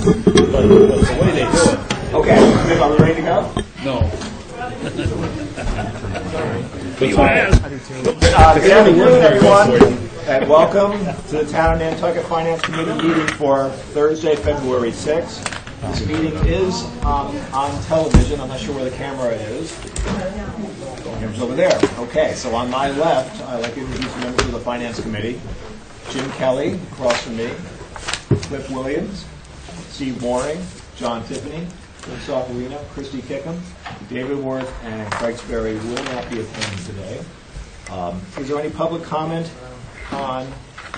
So what are they doing? Okay, are we ready to go? No. Good afternoon, everyone, and welcome to the Town of Nantucket Finance Committee meeting for Thursday, February 6th. This meeting is on television. I'm not sure where the camera is. The camera's over there. Okay, so on my left, I'd like to introduce members of the Finance Committee. Jim Kelly, across from me. Cliff Williams, Steve Waring, John Tiffany, Jim Sofferino, Christy Kickham, David Worth, and Craig Sperry will not be attending today. Is there any public comment on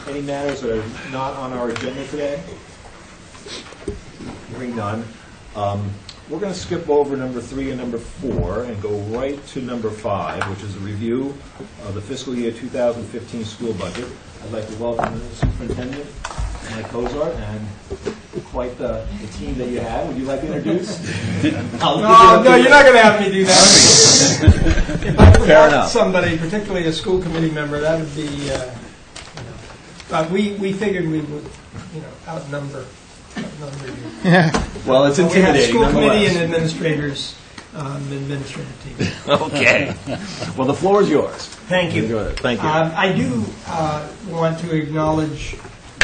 any matters that are not on our agenda today? Hearing none. We're going to skip over number 3 and number 4 and go right to number 5, which is a review of the fiscal year 2015 school budget. I'd like to welcome the superintendent, Mike Kozart, and quite the team that you have. Would you like to introduce? No, you're not going to have me do that. If I forgot somebody, particularly a school committee member, that would be, but we figured we would, outnumber you. Well, it's intimidating. We have school committee and administrators, administrative team. Okay. Well, the floor is yours. Thank you. Thank you. I do want to acknowledge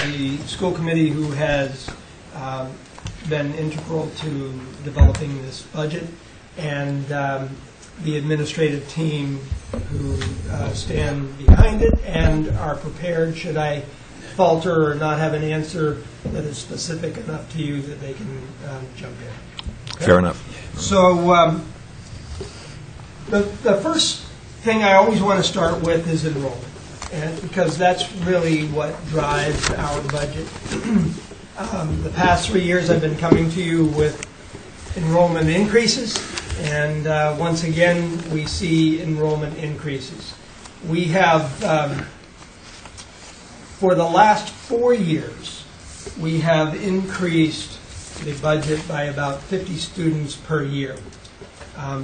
the school committee who has been integral to developing this budget, and the administrative team who stand behind it and are prepared should I falter or not have an answer that is specific enough to you that they can jump in. Okay? Fair enough. So the first thing I always want to start with is enrollment, and because that's really what drives our budget. The past 3 years I've been coming to you with enrollment increases, and once again we see enrollment increases. We have, for the last 4 years, we have increased the budget by about 50 students per year.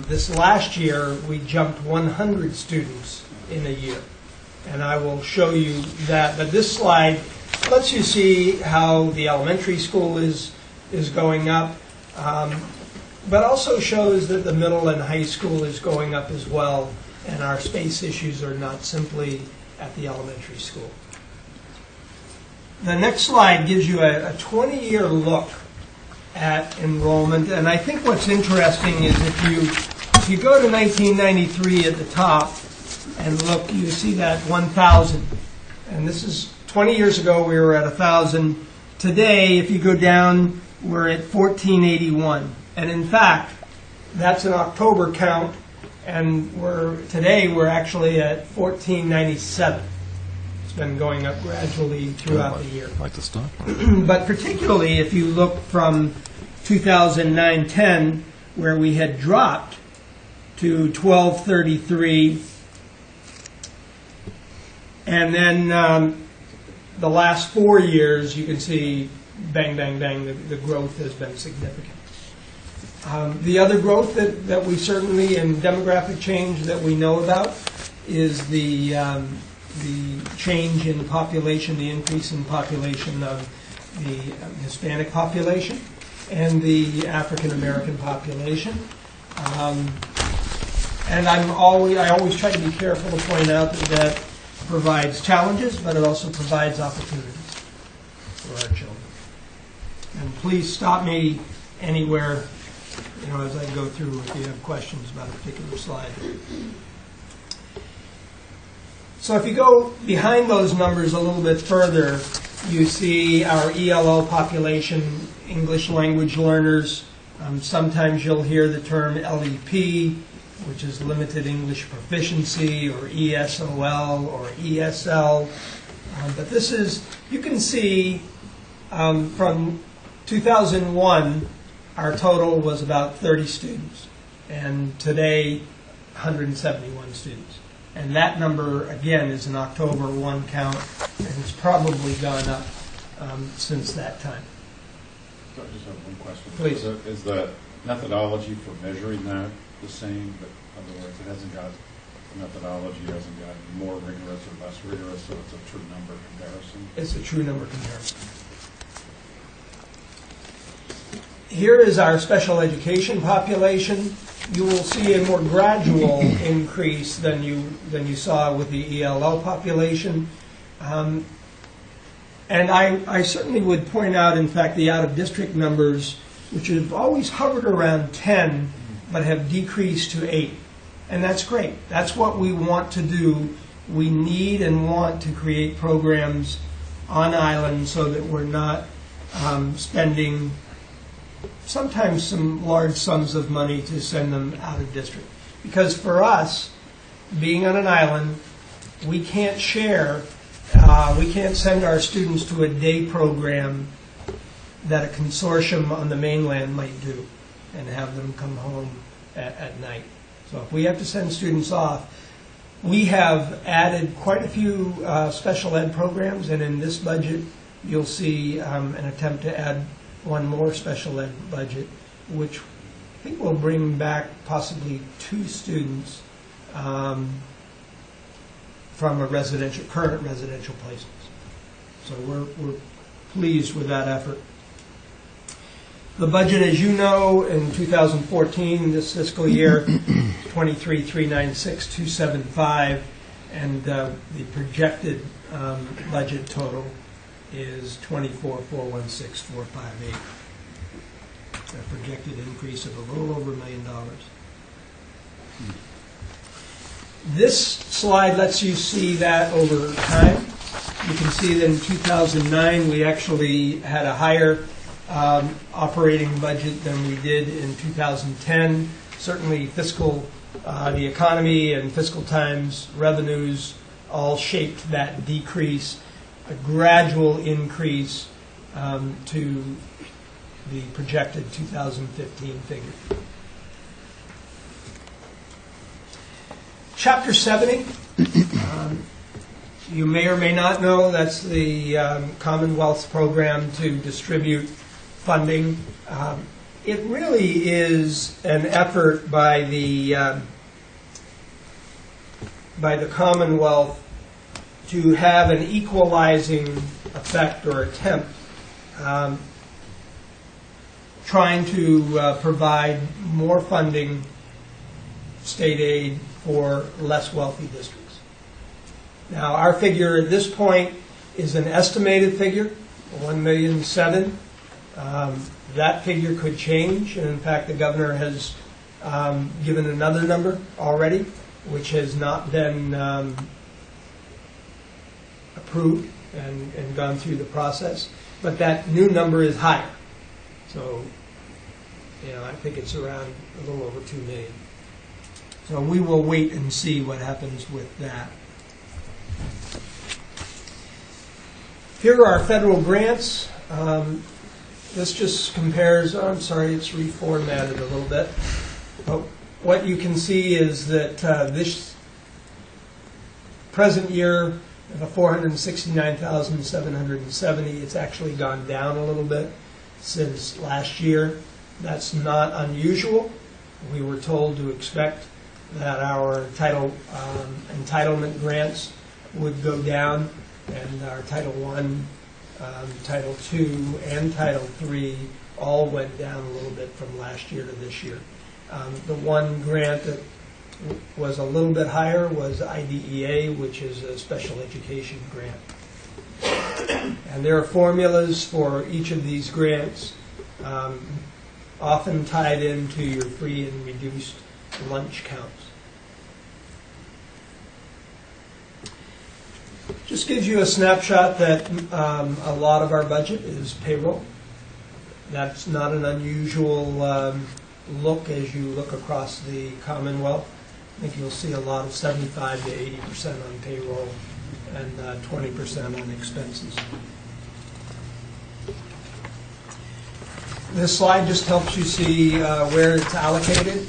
This last year we jumped 100 students in a year, and I will show you that. But this slide lets you see how the elementary school is going up, but also shows that the middle and high school is going up as well, and our space issues are not simply at the elementary school. The next slide gives you a 20-year look at enrollment, and I think what's interesting is if you go to 1993 at the top and look, you see that 1,000, and this is 20 years ago we were at 1,000. Today, if you go down, we're at 1,481, and in fact, that's an October count, and today we're actually at 1,497. It's been going up gradually throughout the year. Like to stop. But particularly if you look from 2009-10, where we had dropped to 1,233, and then the last 4 years, you can see, bang, bang, bang, the growth has been significant. The other growth that we certainly, and demographic change that we know about, is the change in population, the increase in population of the Hispanic population and the African American population. And I always try to be careful to point out that provides challenges, but it also provides opportunities for our children. And please stop me anywhere, as I go through if you have questions about a particular slide. So if you go behind those numbers a little bit further, you see our ELL population, English language learners. Sometimes you'll hear the term LEP, which is limited English proficiency, or ESOL or ESL. But this is, you can see from 2001, our total was about 30 students, and today 171 students. And that number, again, is an October 1 count, and it's probably gone up since that time. So I just have one question. Please. Is the methodology for measuring that the same? But in other words, the methodology hasn't gotten more rigorous or less rigorous, so it's a true number comparison? It's a true number comparison. Here is our special education population. You will see a more gradual increase than you saw with the ELL population. And I certainly would point out, in fact, the out-of-district numbers, which have always hovered around 10, but have decreased to 8. And that's great. That's what we want to do. We need and want to create programs on island so that we're not spending sometimes some large sums of money to send them out of district. Because for us, being on an island, we can't share, we can't send our students to a day program that a consortium on the mainland might do and have them come home at night. So if we have to send students off, we have added quite a few special ed programs, and in this budget you'll see an attempt to add one more special ed budget, which I think will bring back possibly 2 students from a current residential placements. So we're pleased with that effort. The budget, as you know, in 2014, this fiscal year, 23,396,275, and the projected budget total is 24,416,458. A projected increase of a little over $1 million. This slide lets you see that over time. You can see that in 2009 we actually had a higher operating budget than we did in 2010. Certainly the economy and fiscal times, revenues all shaped that decrease. A gradual increase to the projected 2015 figure. Chapter 70, you may or may not know, that's the Commonwealth program to distribute funding. It really is an effort by the Commonwealth to have an equalizing effect or attempt, trying to provide more funding, state aid, for less wealthy districts. Now, our figure at this point is an estimated figure, $1,007,000. That figure could change, and in fact, the governor has given another number already, which has not been approved and gone through the process. But that new number is higher. So, I think it's around a little over $2 million. So we will wait and see what happens with that. Here are our federal grants. This just compares, I'm sorry, it's reformatted a little bit. But what you can see is that this present year, the $469,770, it's actually gone down a little bit since last year. That's not unusual. We were told to expect that our entitlement grants would go down, and our Title I, Title II, and Title III all went down a little bit from last year to this year. The one grant that was a little bit higher was IDEA, which is a special education grant. And there are formulas for each of these grants, often tied into your free and reduced lunch counts. Just gives you a snapshot that a lot of our budget is payroll. That's not an unusual look as you look across the Commonwealth. I think you'll see a lot of 75 to 80% on payroll and 20% on expenses. This slide just helps you see where it's allocated.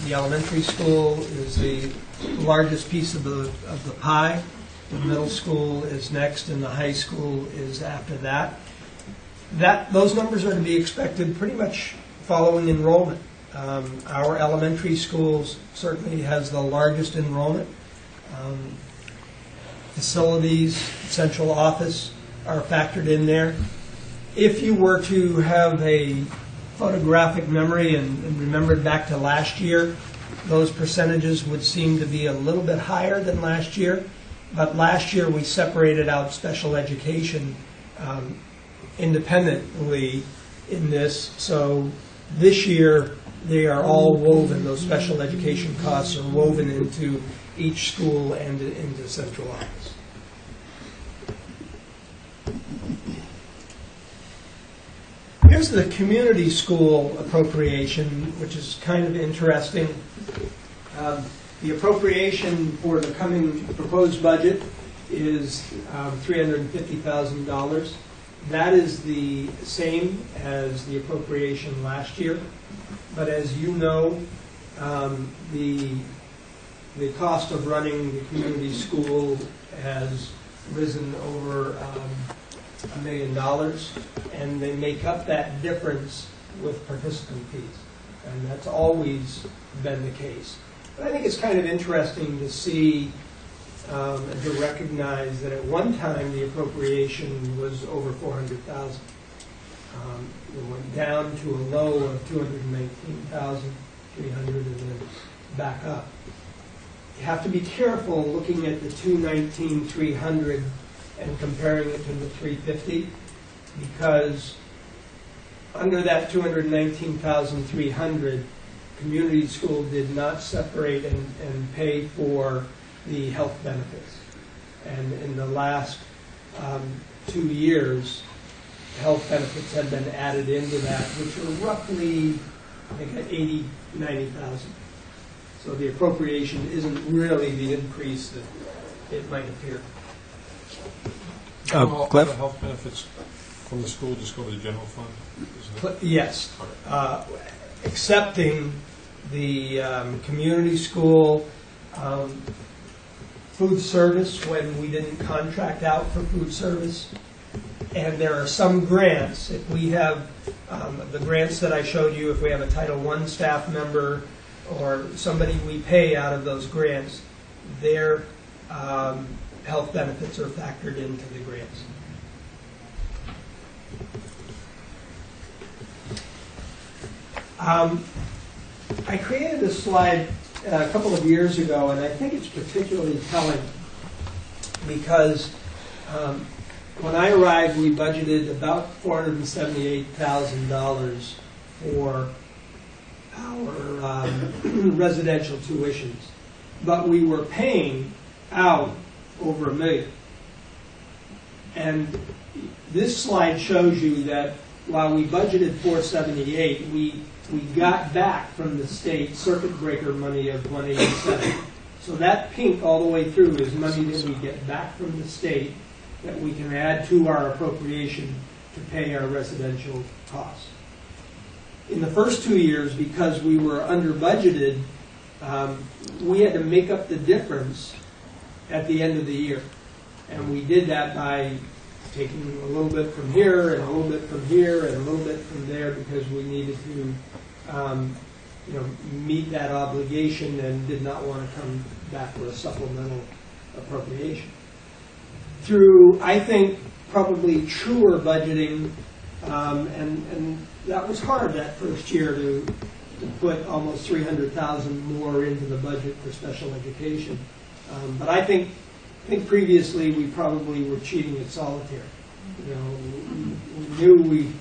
The elementary school is the largest piece of the pie. The middle school is next, and the high school is after that. Those numbers are to be expected pretty much following enrollment. Our elementary schools certainly has the largest enrollment. Facilities, central office are factored in there. If you were to have a photographic memory and remembered back to last year, those percentages would seem to be a little bit higher than last year. But last year we separated out special education independently in this. So this year they are all woven, those special education costs are woven into each school and into central office. Here's the community school appropriation, which is kind of interesting. The appropriation for the coming proposed budget is $350,000. That is the same as the appropriation last year. But as you know, the cost of running the community school has risen over $1 million, and they make up that difference with participant fees. And that's always been the case. But I think it's kind of interesting to see and to recognize that at one time the appropriation was over $400,000. It went down to a low of $219,300 and then back up. You have to be careful looking at the $219,300 and comparing it to the $350, because under that $219,300, community school did not separate and pay for the health benefits. And in the last 2 years, health benefits have been added into that, which are roughly, I think, at $90,000. So the appropriation isn't really the increase that it might appear. Cliff? The health benefits from the school just go to the general fund, isn't it? Yes, excepting the community school food service when we didn't contract out for food service. And there are some grants, if we have the grants that I showed you, if we have a Title I staff member or somebody we pay out of those grants, their health benefits are factored into the grants. I created this slide a couple of years ago, and I think it's particularly telling because when I arrived, we budgeted about $478,000 for our residential tuitions, but we were paying out over $1 million. And this slide shows you that while we budgeted $478,000, we got back from the state circuit breaker money of $187,000. So that pink all the way through is money that we get back from the state that we can add to our appropriation to pay our residential costs. In the first 2 years, because we were under budgeted, we had to make up the difference at the end of the year. And we did that by taking a little bit from here and a little bit from here and a little bit from there because we needed to meet that obligation and did not want to come back with a supplemental appropriation. Through, I think, probably truer budgeting, and that was hard that first year to put almost $300,000 more into the budget for special education. But I think previously we probably were cheating at solitaire. We knew we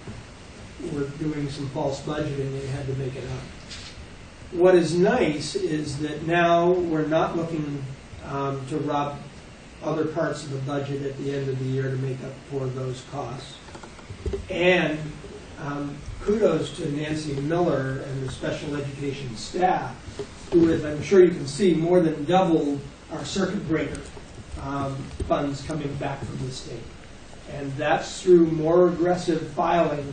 were doing some false budgeting and we had to make it up. What is nice is that now we're not looking to rob other parts of the budget at the end of the year to make up for those costs. And kudos to Nancy Miller and the special education staff, who has, I'm sure you can see, more than doubled our circuit breaker funds coming back from the state. And that's through more aggressive filing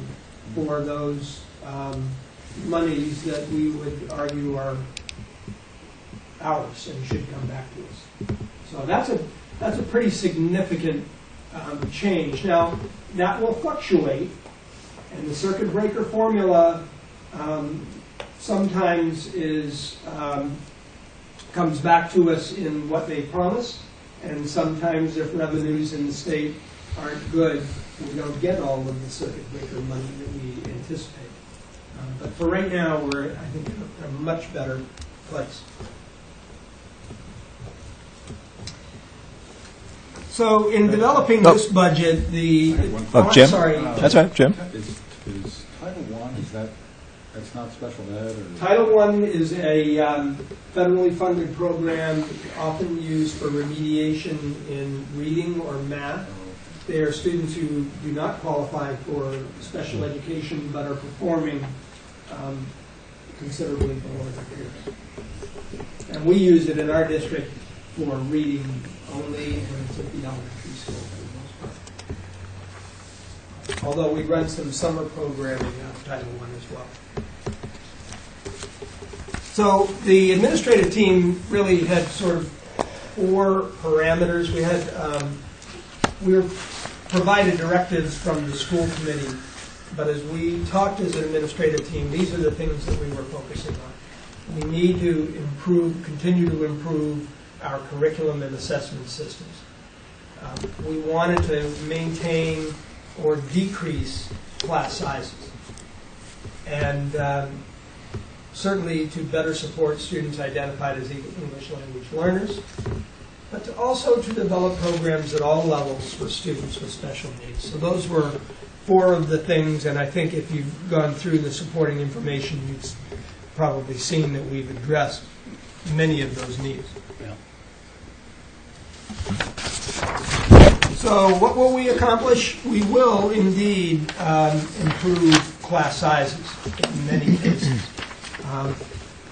for those monies that we would argue are ours and should come back to us. So that's a pretty significant change. Now, that will fluctuate, and the circuit breaker formula sometimes comes back to us in what they promised, and sometimes if revenues in the state aren't good, we don't get all of the circuit breaker money that we anticipate. But for right now, we're, I think, in a much better place. So in developing this budget, Jim? sorry. That's right, Jim. Is Title I, that's not special ed, or? Title I is a federally funded program often used for remediation in reading or math. They are students who do not qualify for special education but are performing considerably below their peers. And we use it in our district for reading only, and it's at the elementary school for the most part. Although we run some summer programming of Title I as well. So the administrative team really had sort of 4 parameters. We were provided directives from the school committee, but as we talked as an administrative team, these are the things that we were focusing on. We need to continue to improve our curriculum and assessment systems. We wanted to maintain or decrease class sizes, and certainly to better support students identified as English language learners, but also to develop programs at all levels for students with special needs. So those were 4 of the things, and I think if you've gone through the supporting information, you've probably seen that we've addressed many of those needs. So what will we accomplish? We will indeed improve class sizes in many cases.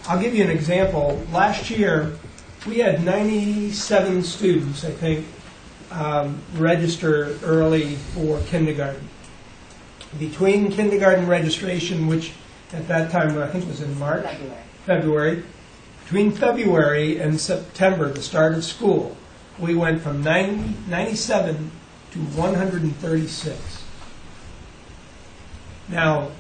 I'll give you an example. Last year, we had 97 students, I think, register early for kindergarten. Between kindergarten registration, which at that time I think was in March, February, between February and September, the start of school, we went from 97 to 136. Now,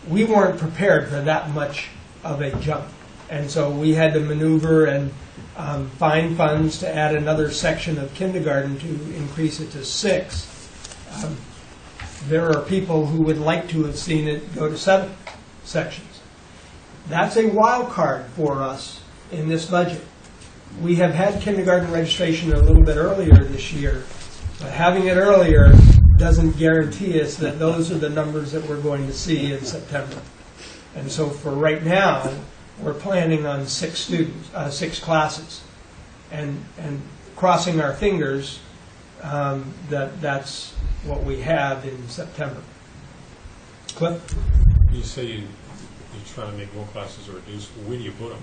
we weren't prepared for that much of a jump, and so we had to maneuver and find funds to add another section of kindergarten to increase it to 6. There are people who would like to have seen it go to 7 sections. That's a wild card for us in this budget. We have had kindergarten registration a little bit earlier this year, but having it earlier doesn't guarantee us that those are the numbers that we're going to see in September. And so for right now, we're planning on 6 classes, and crossing our fingers that that's what we have in September. Cliff? You say you're trying to make more classes or reduce. Where do you put them?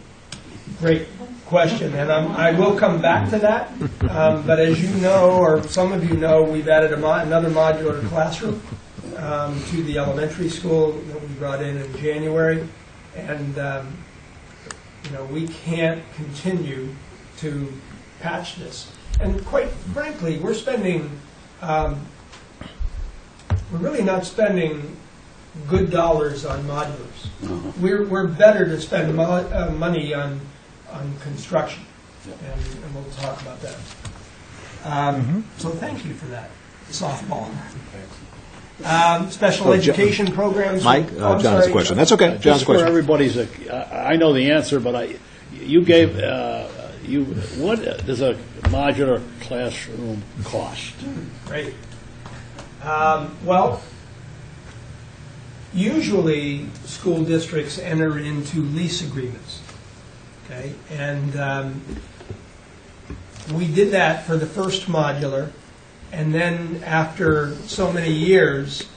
Great question, and I will come back to that. But as you know, or some of you know, we've added another modular classroom to the elementary school that we brought in January, and we can't continue to patch this. And quite frankly, we're really not spending good dollars on modulars. We're better to spend money on construction, and we'll talk about that. So thank you for that softball. Special education programs. Mike, John has a question. That's okay. John's Just for question. everybody's, I know the answer, but you gave, what does a modular classroom cost? Great. Well, usually school districts enter into lease agreements, okay? And we did that for the first modular, and then after so many years,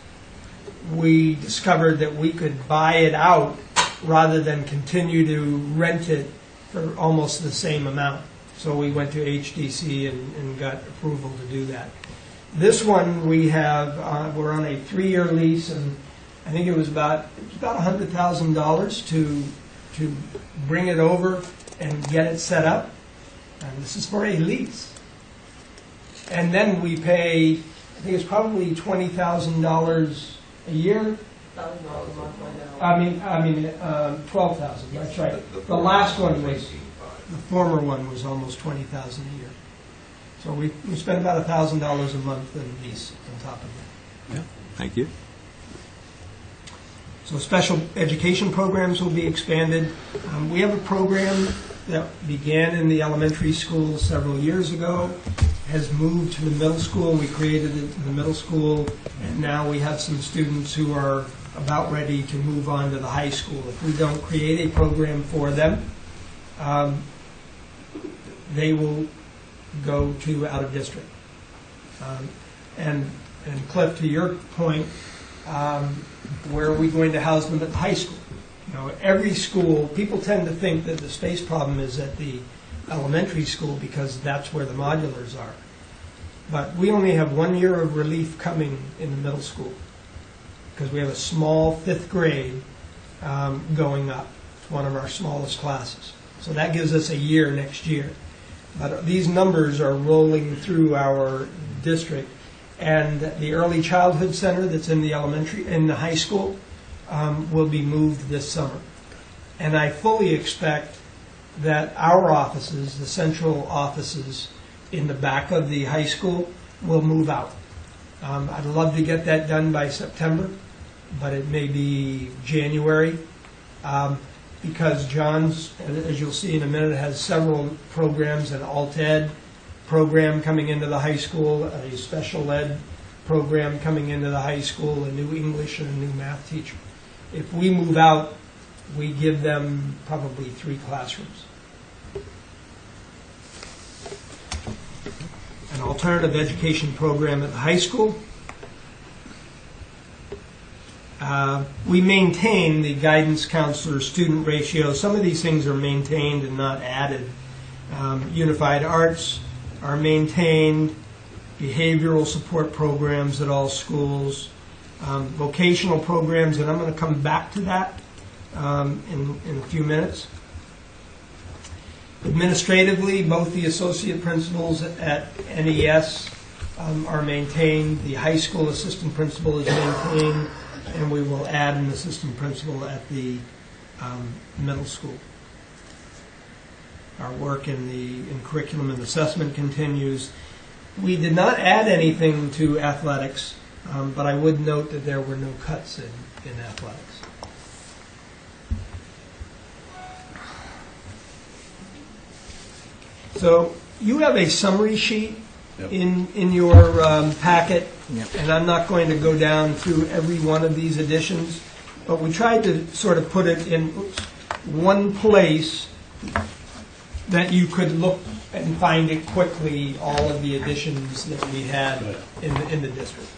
we discovered that we could buy it out rather than continue to rent it for almost the same amount. So we went to HDC and got approval to do that. This one we're on a 3-year lease, and I think it was about $100,000 to bring it over and get it set up. And this is for a lease. And then we pay, I think it's probably $20,000 a year. $12,000. That's right. The last one was, the former one was almost $20,000 a year. So we spend about $1,000 a month in lease on top of that. Yeah. Thank you. So special education programs will be expanded. We have a program that began in the elementary school several years ago, has moved to the middle school. We created it in the middle school, and now we have some students who are about ready to move on to the high school. If we don't create a program for them, they will go to out of district. And Cliff, to your point, where are we going to house them at the high school? You know, every school, people tend to think that the space problem is at the elementary school because that's where the modulars are. But we only have 1 year of relief coming in the middle school because we have a small 5th grade going up. It's one of our smallest classes. So that gives us a year next year. But these numbers are rolling through our district. And the early childhood center that's in the high school will be moved this summer. And I fully expect that our offices, the central offices in the back of the high school, will move out. I'd love to get that done by September, but it may be January, because John's, as you'll see in a minute, has several programs, an alt-ed program coming into the high school, a special ed program coming into the high school, a new English and a new math teacher. If we move out, we give them probably 3 classrooms. An alternative education program at the high school. We maintain the guidance counselor-student ratio. Some of these things are maintained and not added. Unified arts are maintained, behavioral support programs at all schools, vocational programs, and I'm going to come back to that in a few minutes. Administratively, both the associate principals at NES are maintained, the high school assistant principal is maintained, and we will add an assistant principal at the middle school. Our work in curriculum and assessment continues. We did not add anything to athletics, but I would note that there were no cuts in athletics. So you have a summary sheet in your packet, and I'm not going to go down through every one of these additions, but we tried to sort of put it in one place that you could look and find it quickly, all of the additions that we had in the district.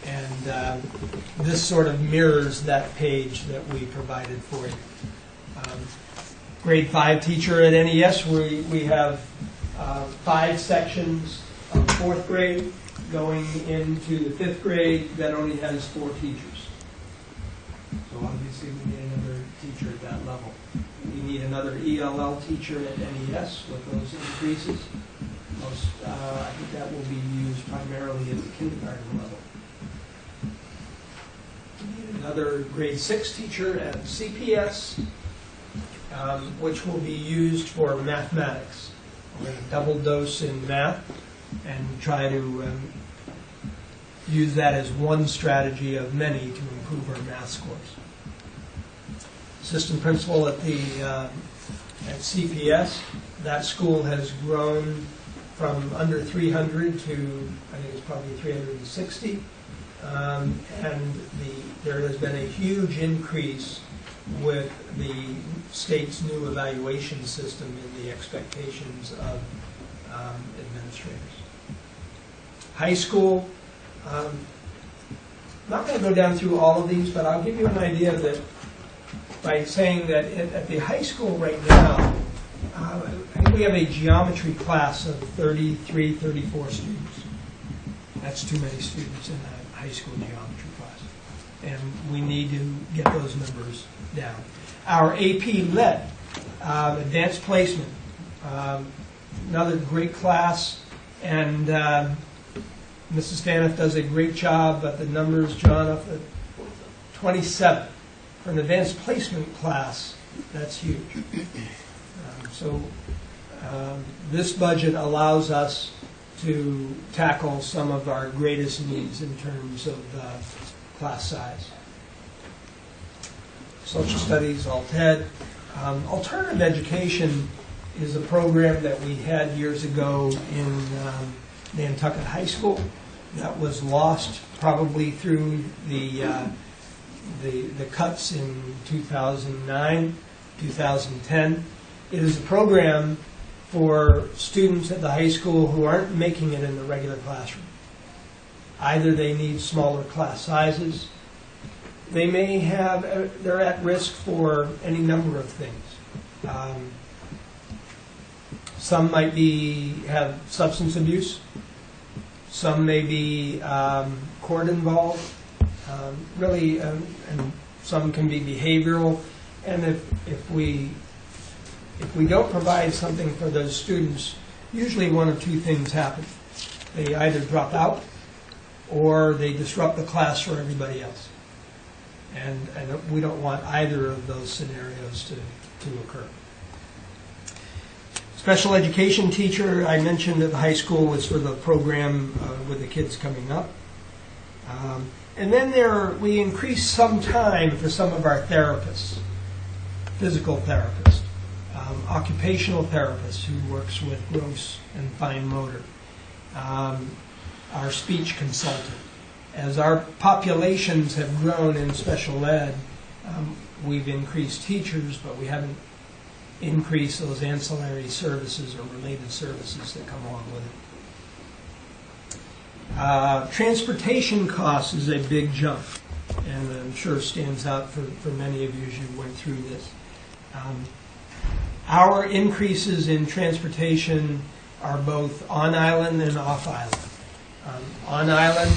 And this sort of mirrors that page that we provided for you. Grade 5 teacher at NES, we have 5 sections of 4th grade going into the 5th grade that only has 4 teachers. So obviously we need another teacher at that level. We need another ELL teacher at NES with those increases. I think that will be used primarily at the kindergarten level. We need another grade 6 teacher at CPS, which will be used for mathematics. We're going to double dose in math and try to use that as one strategy of many to improve our math scores. Assistant principal at CPS, that school has grown from under 300 to, I think it's probably 360. There has been a huge increase with the state's new evaluation system and the expectations of administrators. High school, not going to go down through all of these, but I'll give you an idea that by saying that at the high school right now, I think we have a geometry class of 33, 34 students. That's too many students in a high school geometry class. And we need to get those numbers down. Our AP Lit, advanced placement, another great class, and Mrs. Staniff does a great job, but the numbers, John, up at 27. For an advanced placement class, that's huge. This budget allows us to tackle some of our greatest needs in terms of class size. social studies, alt ed. Alternative education is a program that we had years ago in Nantucket High School that was lost probably through the cuts in 2009, 2010. It is a program for students at the high school who aren't making it in the regular classroom. Either they need smaller class sizes, they may have, they're at risk for any number of things. Some might have substance abuse, some may be court involved, and some can be behavioral. And if we don't provide something for those students, usually one of two things happen. They either drop out or they disrupt the class for everybody else. And we don't want either of those scenarios to occur. Special education teacher, I mentioned at the high school, was for the program with the kids coming up. And then we increased some time for some of our therapists, physical therapists, occupational therapists who works with gross and fine motor, our speech consultant. As our populations have grown in special ed, we've increased teachers, but we haven't increased those ancillary services or related services that come along with it. Transportation costs is a big jump, and I'm sure stands out for many of you as you went through this. Our increases in transportation are both on island and off island. On island,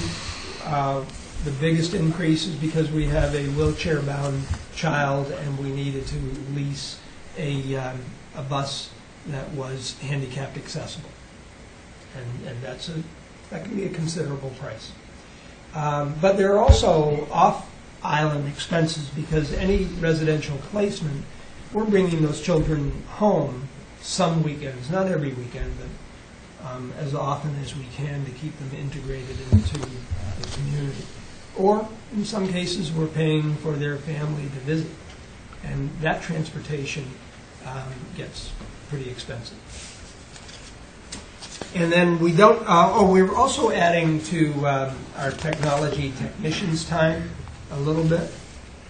the biggest increase is because we have a wheelchair-bound child and we needed to lease a bus that was handicapped accessible, and that can be a considerable price. But there are also off-island expenses because any residential placement, we're bringing those children home some weekends, not every weekend, but as often as we can to keep them integrated into the community. Or, in some cases, we're paying for their family to visit. And that transportation gets pretty expensive. And then we don't, we're also adding to our technology technicians' time a little bit.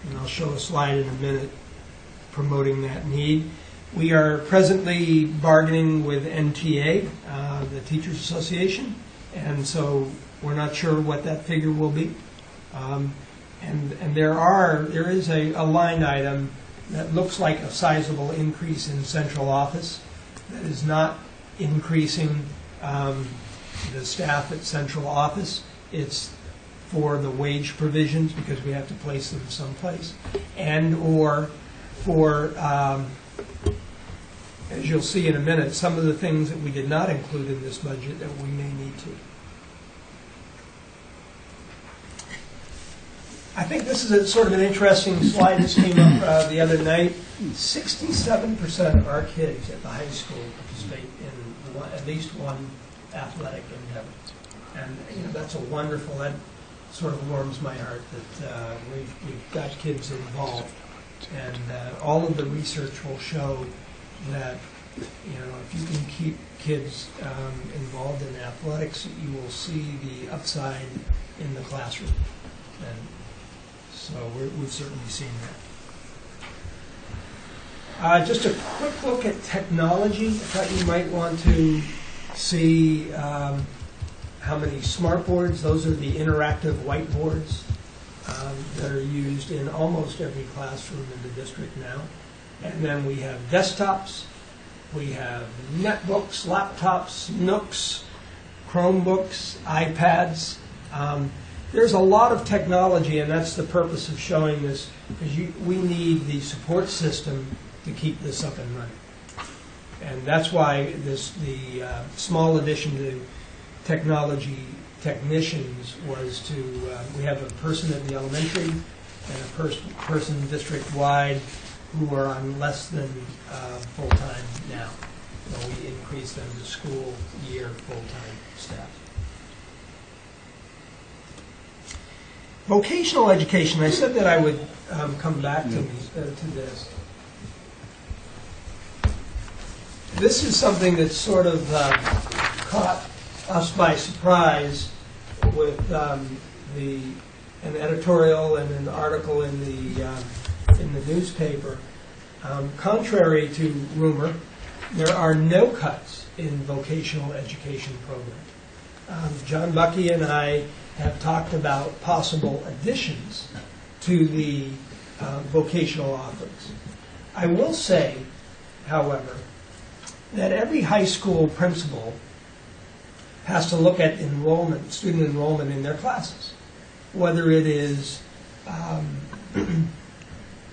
And I'll show a slide in a minute promoting that need. We are presently bargaining with NTA, the Teachers Association, and so we're not sure what that figure will be. And there is a line item that looks like a sizable increase in central office that is not increasing the staff at central office. It's for the wage provisions because we have to place them someplace, and or for as you'll see in a minute, some of the things that we did not include in this budget that we may need to. I think this is a sort of an interesting slide that came up the other night. 67% of our kids at the high school participate in at least one athletic endeavor. And that's a wonderful, that sort of warms my heart that we've got kids involved. And all of the research will show that if you can keep kids involved in athletics, you will see the upside in the classroom. And so we've certainly seen that. Just a quick look at technology. I thought you might want to see how many smart boards. Those are the interactive whiteboards that are used in almost every classroom in the district now. And then we have desktops, we have netbooks, laptops, Nooks, Chromebooks, iPads. There's a lot of technology, and that's the purpose of showing this, because we need the support system to keep this up and running. And that's why the small addition to technology technicians was to, we have a person at the elementary and a person district-wide who are on less than full-time now. So we increase them to school year full-time staff. Vocational education, I said that I would come back to this. This is something that sort of caught us by surprise with an editorial and an article in the newspaper. Contrary to rumor, there are no cuts in vocational education programs. John Bucky and I have talked about possible additions to the vocational offerings. I will say, however, that every high school principal has to look at enrollment, student enrollment in their classes, whether it is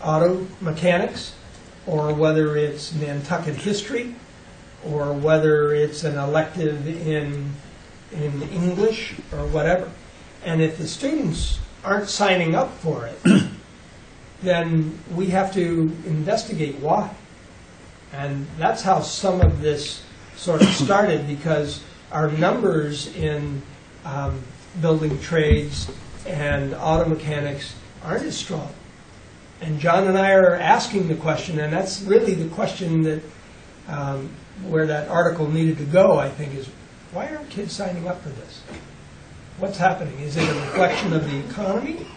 auto mechanics, or whether it's Nantucket history, or whether it's an elective in English, or whatever. And if the students aren't signing up for it, then we have to investigate why. And that's how some of this sort of started, because our numbers in building trades and auto mechanics aren't as strong. And John and I are asking the question, and that's really the question that where that article needed to go, I think, is why aren't kids signing up for this? What's happening? Is it a reflection of the economy?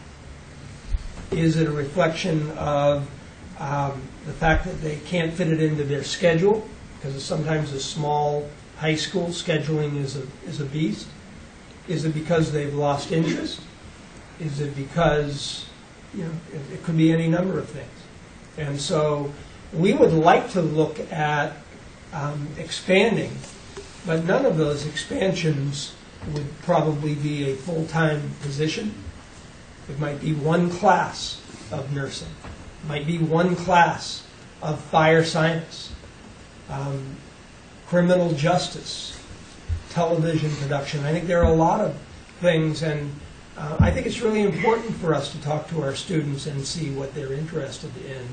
Is it a reflection of the fact that they can't fit it into their schedule? Because sometimes a small high school scheduling is a beast. Is it because they've lost interest? Is it because, it could be any number of things. And so we would like to look at expanding, but none of those expansions would probably be a full-time position. It might be one class of nursing. It might be one class of fire science, criminal justice, television production. I think there are a lot of things, and I think it's really important for us to talk to our students and see what they're interested in,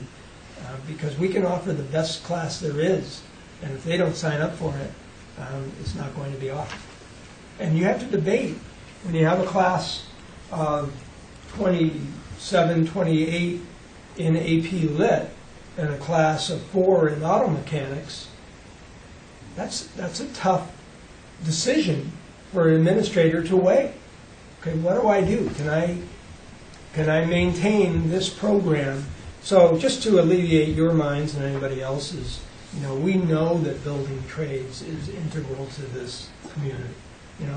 because we can offer the best class there is, and if they don't sign up for it, it's not going to be offered. And you have to debate. When you have a class of 27, 28 in AP Lit and a class of 4 in auto mechanics, that's a tough decision for an administrator to weigh. Okay, what do I do? Can I maintain this program? So just to alleviate your minds and anybody else's, we know that building trades is integral to this community.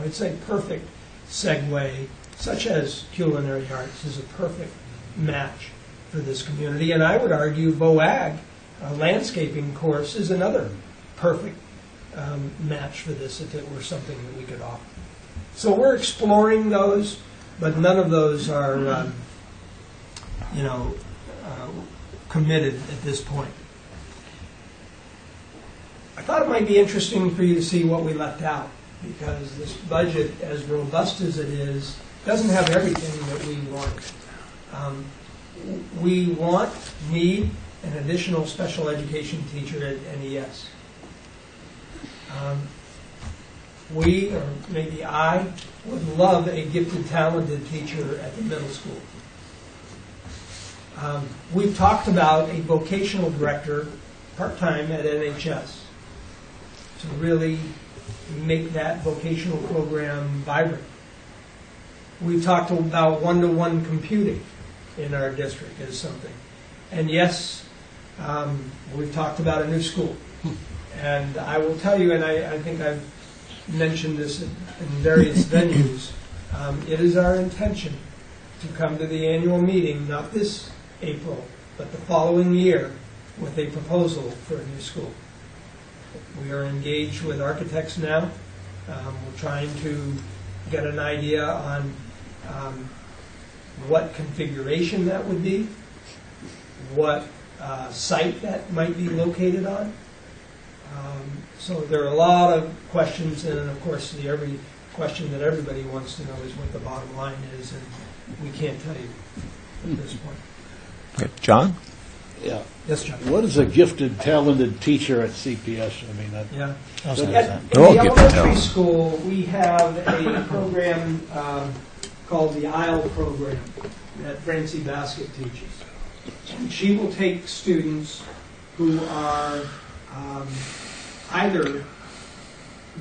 It's a perfect segue, such as culinary arts is a perfect match for this community. And I would argue VOAG, a landscaping course, is another perfect match for this if it were something that we could offer. So we're exploring those, but none of those are, committed at this point. I thought it might be interesting for you to see what we left out, because this budget, as robust as it is, doesn't have everything that we want. We need an additional special education teacher at NES. We, or maybe I, would love a gifted, talented teacher at the middle school. We've talked about a vocational director part-time at NHS to really make that vocational program vibrant. We've talked about one-to-one computing in our district as something. And yes, we've talked about a new school. And I will tell you, and I think I've mentioned this in various venues, it is our intention to come to the annual meeting, not this April, but the following year, with a proposal for a new school. We are engaged with architects now. We're trying to get an idea on what configuration that would be, what site that might be located on. So there are a lot of questions, and of course every question that everybody wants to know is what the bottom line is, and we can't tell you at this point. Okay. John? Yeah. Yes, John. What is a gifted, talented teacher at CPS? I mean, that. Yeah. They're At all the gifted elementary talent. school, we have a program called the ISLE program that Francie Baskett teaches. And she will take students who are either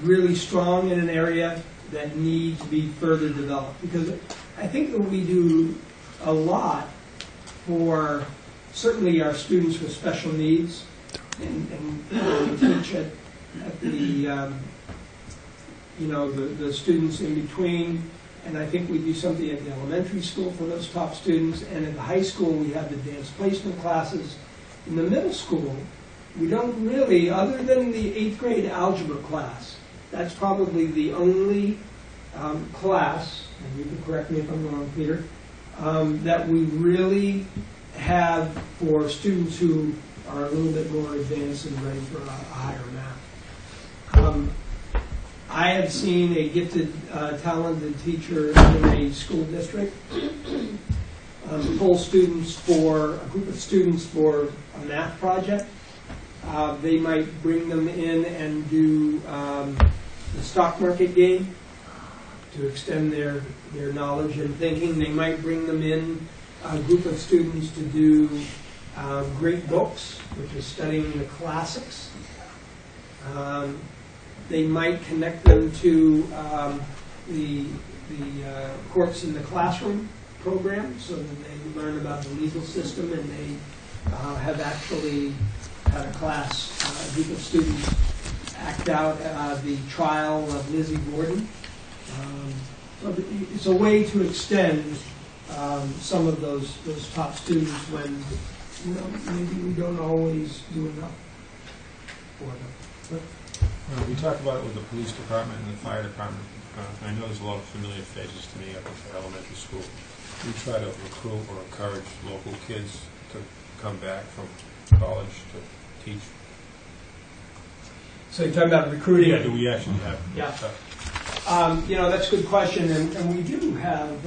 really strong in an area that need to be further developed. Because I think that we do a lot for certainly our students with special needs, and we teach at the the students in between, and I think we do something at the elementary school for those top students, and at the high school we have the dance placement classes. In the middle school, we don't really, other than the 8th grade algebra class, that's probably the only class, and you can correct me if I'm wrong, Peter, that we really have for students who are a little bit more advanced and ready for a higher math. I have seen a gifted, talented teacher in a school district pull students for, a group of students for a math project. They might bring them in and do the stock market game to extend their knowledge and thinking. They might bring them in, a group of students, to do great books, which is studying the classics. They might connect them to the courts in the classroom program, so that they learn about the legal system, and they have actually had a class, a group of students act out the trial of Lizzie Borden. So it's a way to extend some of those top students when maybe we don't always do enough for them. We talked about it with the police department and the fire department. I know there's a lot of familiar faces to me up at the elementary school. We try to recruit or encourage local kids to come back from college to teach. So you're talking about recruiting? Yeah, do we actually have? Yeah. That's a good question, and we do have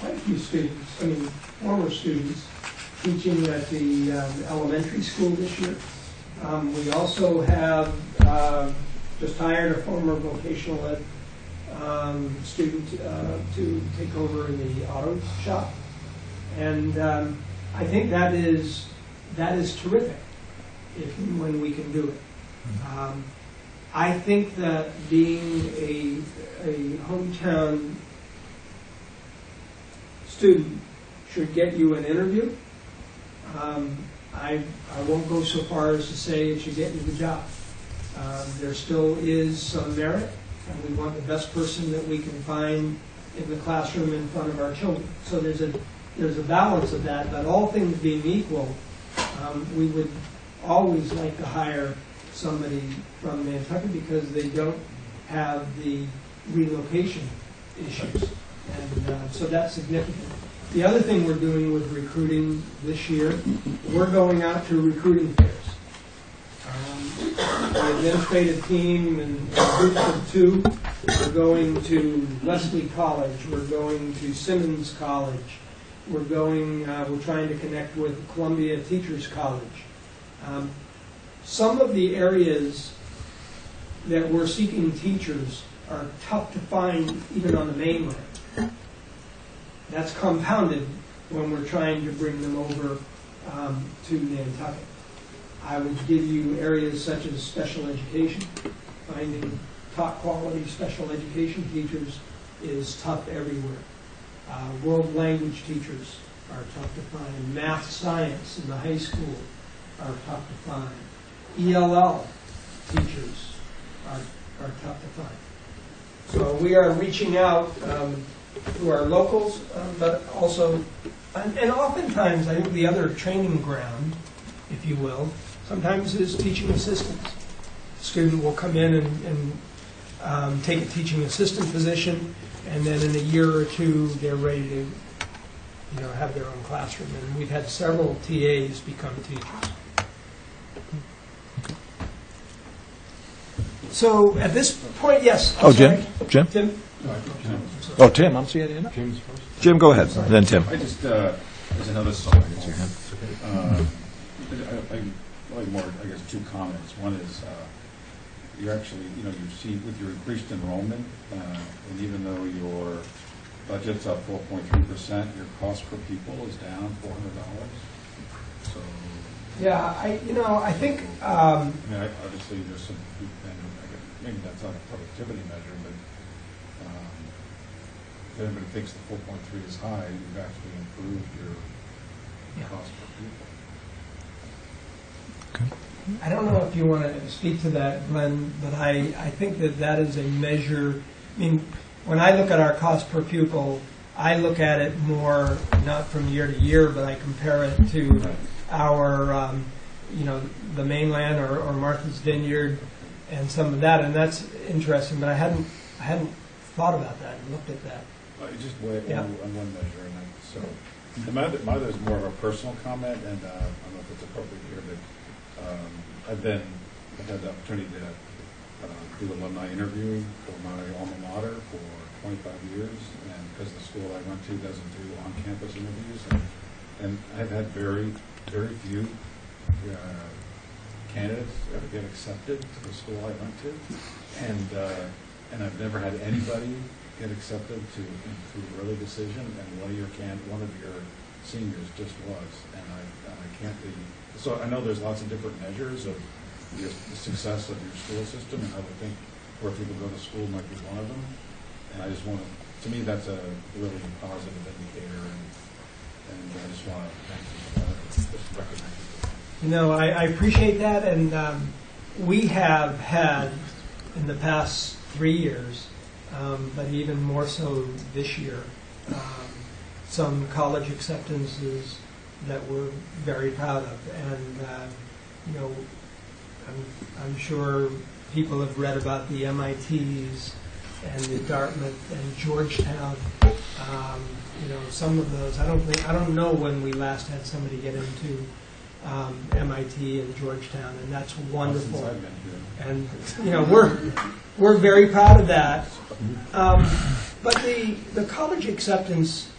quite a few students, former students, teaching at the elementary school this year. We also have just hired a former vocational ed student to take over in the auto shop, and I think that is terrific if and when we can do it. I think that being a hometown student should get you an interview. I won't go so far as to say it should get you the job. There still is some merit, and we want the best person that we can find in the classroom in front of our children. So there's a balance of that, but all things being equal, we would always like to hire somebody from Nantucket because they don't have the relocation issues, and so that's significant. The other thing we're doing with recruiting this year, we're going out to recruiting fairs. The administrative team and groups of 2 are going to Wesley College. We're going to Simmons College. We're trying to connect with Columbia Teachers College. Some of the areas that we're seeking teachers are tough to find even on the mainland. That's compounded when we're trying to bring them over to Nantucket. I would give you areas such as special education. Finding top quality special education teachers is tough everywhere. World language teachers are tough to find. Math, science in the high school are tough to find. ELL teachers are tough to find. So we are reaching out to our locals, but also, and oftentimes I think the other training ground, if you will, sometimes is teaching assistants. A student will come in and take a teaching assistant position, and then in a year or 2 they're ready to have their own classroom. And we've had several TAs become teachers. So at this point, yes. Jim? Tim? Oh, Tim, I'm seeing you. Jim's first. Jim, go ahead, then Tim. I just, there's another slide. I like more, 2 comments. One is, you actually, you see with your increased enrollment, and even though budget's up 4.3%, your cost per pupil is down $400. So, Yeah, I think, I mean, obviously there's some, maybe that's not a productivity measure, but if anybody thinks the 4.3 is high, you've actually improved your cost per pupil. I don't know if you want to speak to that, Glenn, but I think that is a measure. I mean, when I look at our cost per pupil, I look at it more not from year to year, but I compare it to our, the mainland or Martha's Vineyard and some of that, and that's interesting. But I hadn't thought about that and looked at that. Just wait on one measure, and so mine is more of a personal comment, and I don't know if it's appropriate here, but I've had the opportunity to do alumni interviewing for my alma mater for 25 years, and because the school I went to doesn't do on-campus interviews, and I've had very, very few candidates ever get accepted to the school I went to, and I've never had anybody get accepted to early decision, and one of your seniors just was, and I can't be. So I know there's lots of different measures of the success of your school system, and I would think where people go to school might be one of them. And I just want to me, that's a really positive indicator, and I just want to thank you for that. Just recognize it. I appreciate that, and we have had in the past 3 years, but even more so this year, some college acceptances that we're very proud of. And, I'm sure people have read about the MITs and the Dartmouth and Georgetown. Some of those, I don't know when we last had somebody get into MIT and Georgetown, and that's wonderful. Since I've been here. And, we're very proud of that. But the college acceptance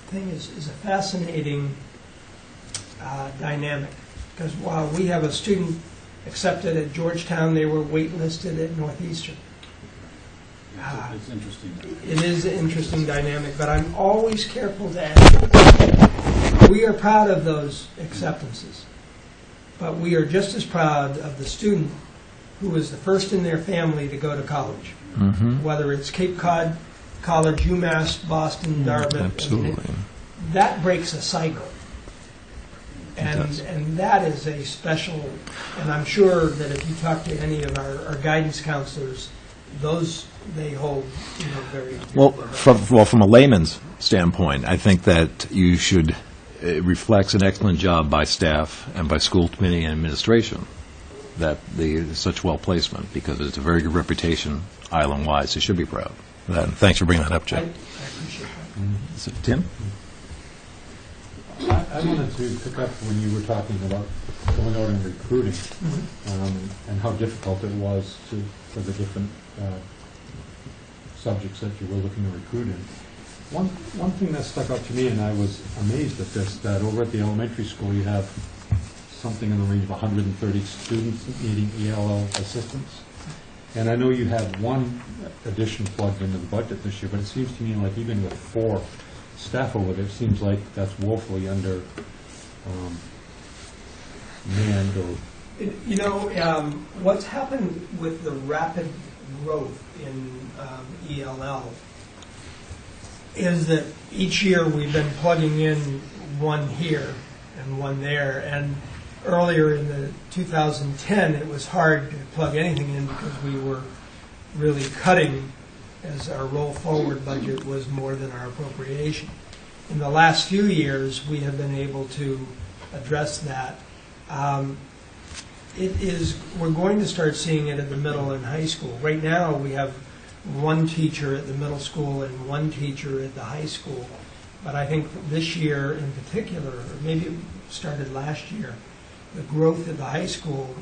thing is a fascinating dynamic, because while we have a student accepted at Georgetown, they were waitlisted at Northeastern. It's interesting. It is an interesting dynamic, but I'm always careful to add, we are proud of those acceptances, but we are just as proud of the student who is the first in their family to go to college, whether it's Cape Cod College, UMass, Boston, Dartmouth. Absolutely. That breaks a cycle. And that is a special, and I'm sure that if you talk to any of our guidance counselors, those they hold very Well, from a layman's standpoint, I think that it reflects an excellent job by staff and by school committee and administration, that such well placement, because it's a very good reputation island-wide, so you should be proud of that. And thanks for bringing that up, I Jim. appreciate that. So, Tim? I wanted to pick up when you were talking about going out and recruiting, and how difficult it was for the different subjects that you were looking to recruit in. One thing that stuck out to me, and I was amazed at this, that over at the elementary school you have something in the range of 130 students needing ELL assistance. And I know you have one addition plugged into the budget this year, but it seems to me like even with 4 staff over there, it seems like that's woefully under manned. What's happened with the rapid growth in ELL is that each year we've been plugging in one here and one there, and earlier in the 2010 it was hard to plug anything in because we were really cutting, as our roll forward budget was more than our appropriation. In the last few years we have been able to address that. We're going to start seeing it at the middle and high school. Right now we have one teacher at the middle school and one teacher at the high school. But I think this year in particular, or maybe it started last year, the growth at the high school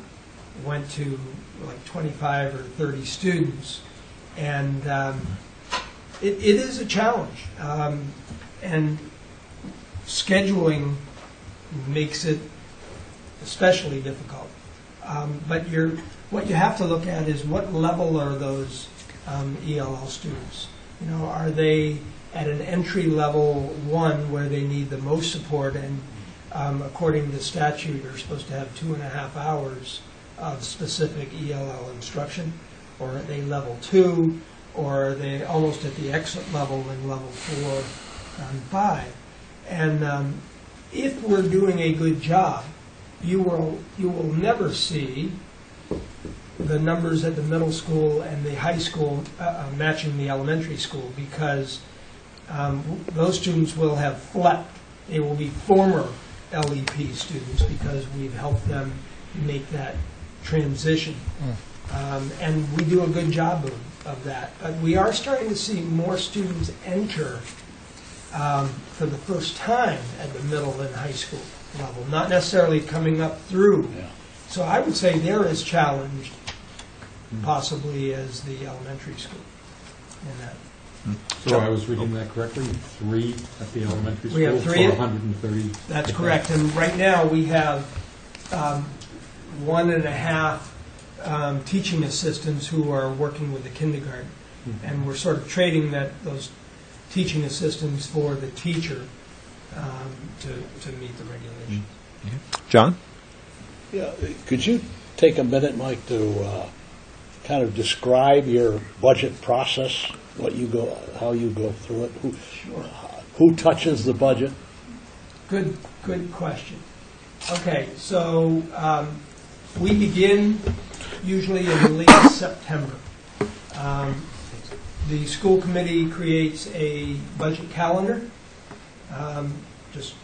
went to like 25 or 30 students. And it is a challenge. And scheduling makes it especially difficult. But what you have to look at is what level are those ELL students. Are they at an entry level 1 where they need the most support, and according to statute are supposed to have 2.5 hours of specific ELL instruction, or are they level 2, or are they almost at the exit level in level 4 and 5? And if we're doing a good job, you will never see the numbers at the middle school and the high school matching the elementary school, because those students will have flepped. They will be former LEP students because we've helped them make that transition. And we do a good job of that. But we are starting to see more students enter for the first time at the middle and high school level, not necessarily coming up through. Yeah. So I would say they're as challenged possibly as the elementary school in that. So I was reading that correctly, 3 at the elementary school We have 3 for 130? That's correct. And right now, we have 1.5 teaching assistants who are working with the kindergarten. And we're sort of trading those teaching assistants for the teacher to meet the regulations. John? Yeah, could you take a minute, Mike, to kind of describe your budget process, how you go through it, who touches the budget? Good question. Okay, so we begin usually in late September. The school committee creates a budget calendar, just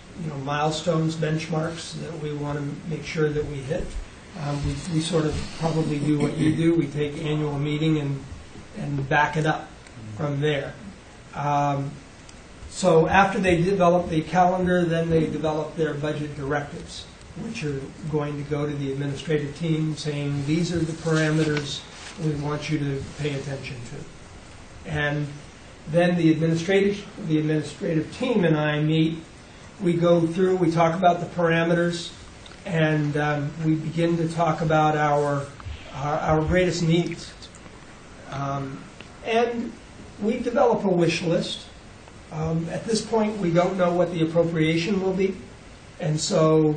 milestones, benchmarks that we want to make sure that we hit. We sort of probably do what you do. We take annual meeting and back it up from there. So after they develop the calendar, then they develop their budget directives, which are going to go to the administrative team saying, these are the parameters we want you to pay attention to. And then the administrative team and I meet. We go through, we talk about the parameters, and we begin to talk about our greatest needs. And we develop a wish list. At this point, we don't know what the appropriation will be, and so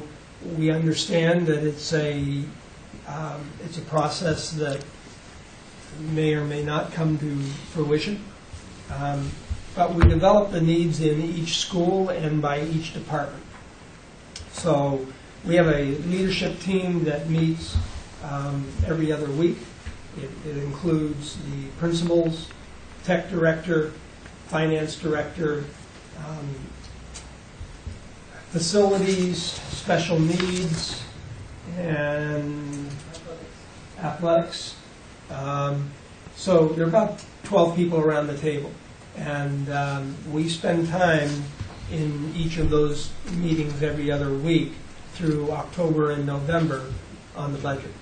we understand that it's a process that may or may not come to fruition. But we develop the needs in each school and by each department. So we have a leadership team that meets every other week. It includes the principals, tech director, finance director, facilities, special needs, and athletics. So there are about 12 people around the table. And we spend time in each of those meetings every other week through October and November on the budget.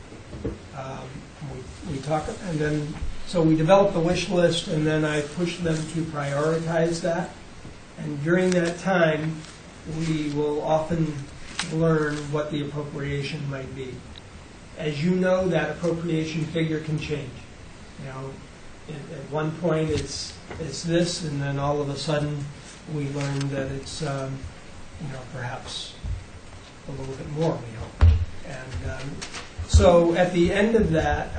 We talk, and then so we develop the wish list, and then I push them to prioritize that. And during that time, we will often learn what the appropriation might be. As you know, that appropriation figure can change. At one point it's this, and then all of a sudden we learn that it's perhaps a little bit more, we hope. And so at the end of that,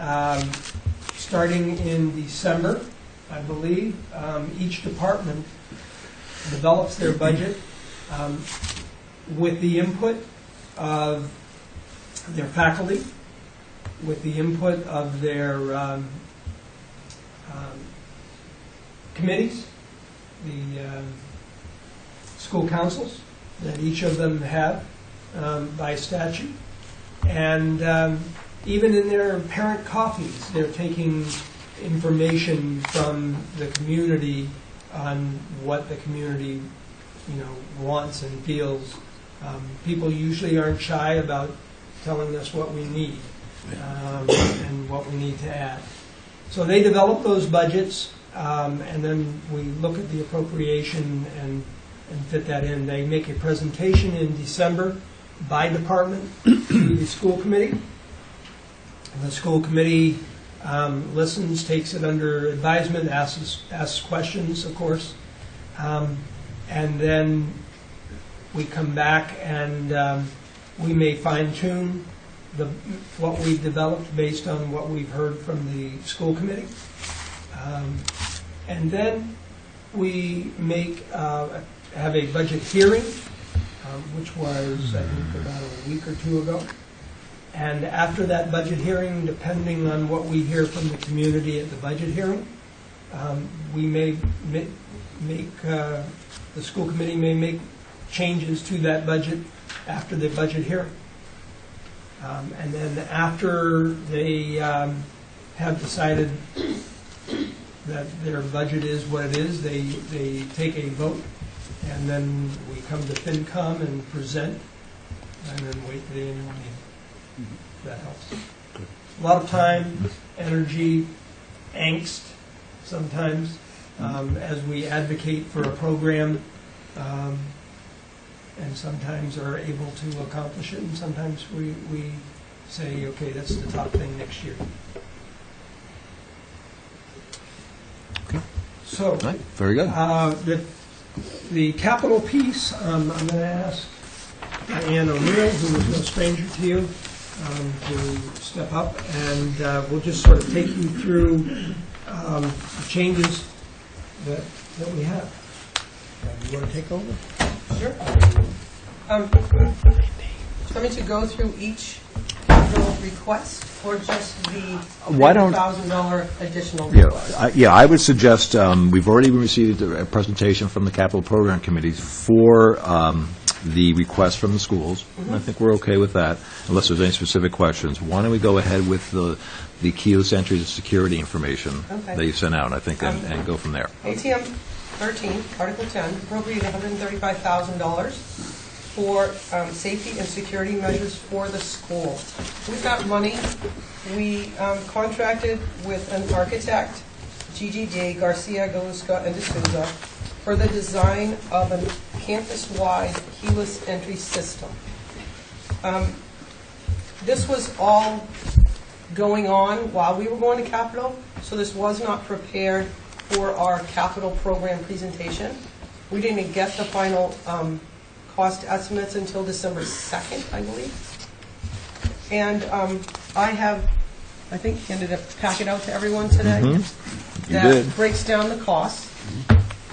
starting in December, I believe, each department develops their budget with the input of their faculty, with the input of their committees, the school councils that each of them have by statute. And even in their parent coffees, they're taking information from the community on what the community wants and feels. People usually aren't shy about telling us what we need and what we need to add. So they develop those budgets, and then we look at the appropriation and fit that in. They make a presentation in December by department to the school committee. And the school committee listens, takes it under advisement, asks questions, of course. And then we come back and we may fine-tune what we've developed based on what we've heard from the school committee. And then we have a budget hearing, which was, I think, about a week or two ago. And after that budget hearing, depending on what we hear from the community at the budget hearing, we may the school committee may make changes to that budget after the budget hearing. And then after they have decided that their budget is what it is, they take a vote, and then we come to FinCom and present, and then wait for the annual meeting. That helps. A lot of time, energy, angst sometimes as we advocate for a program, and sometimes are able to accomplish it, and sometimes we say, okay, that's the top thing next year. Okay. So, All right, very good. the capital piece, I'm going to ask Diane O'Neill, who is no stranger to you, to step up, and we'll just sort of take you through the changes that we have. You want to take over? Sure. Do you want me to go through each capital request, or just the $1,000 additional request? Yeah, I would suggest, we've already received a presentation from the Capital Program Committee for the request from the schools. And I think we're okay with that, unless there's any specific questions. Why don't we go ahead with the keyless entries and security information that you sent out, I think, and go from there. ATM 13, Article 10, appropriated $135,000 for safety and security measures for the school. With that money, we contracted with an architect, GGD, Garcia, Galusca, and D'Souza, for the design of a campus-wide keyless entry system. This was all going on while we were going to Capitol, so this was not prepared for our capital program presentation. We didn't get the final cost estimates until December 2nd, I believe. And I think, handed a packet out to everyone today. Mm-hmm. That breaks down the costs.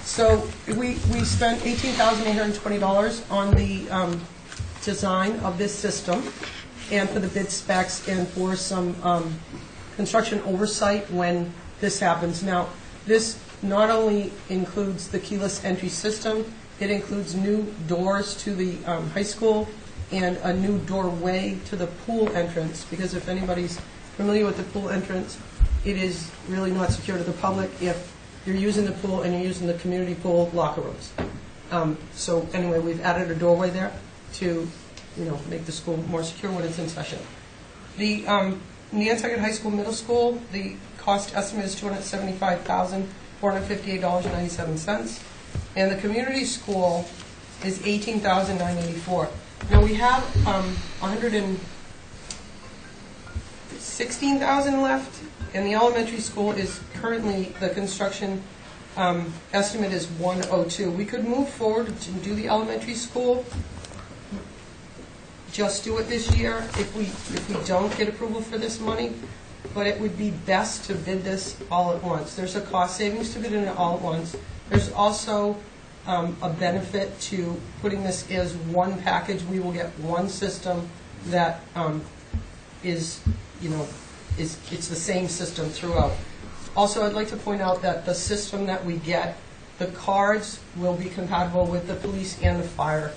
So we spent $18,820 on the design of this system, and for the bid specs, and for some construction oversight when this happens. Now, this not only includes the keyless entry system, it includes new doors to the high school and a new doorway to the pool entrance, because if anybody's familiar with the pool entrance, it is really not secure to the public if you're using the pool and you're using the community pool locker rooms. So anyway, we've added a doorway there to make the school more secure when it's in session. The Nantucket High School Middle School, the cost estimate is $275,458.97, and the community school is $18,984. Now we have $116,000 left, and the elementary school is currently, the construction estimate is $102,000. We could move forward to do the elementary school, just do it this year if we don't get approval for this money, but it would be best to bid this all at once. There's a cost savings to bid it all at once. There's also a benefit to putting this as one package. We will get one system that is it's the same system throughout. Also, I'd like to point out that the system that we get, the cards will be compatible with the police and the fire,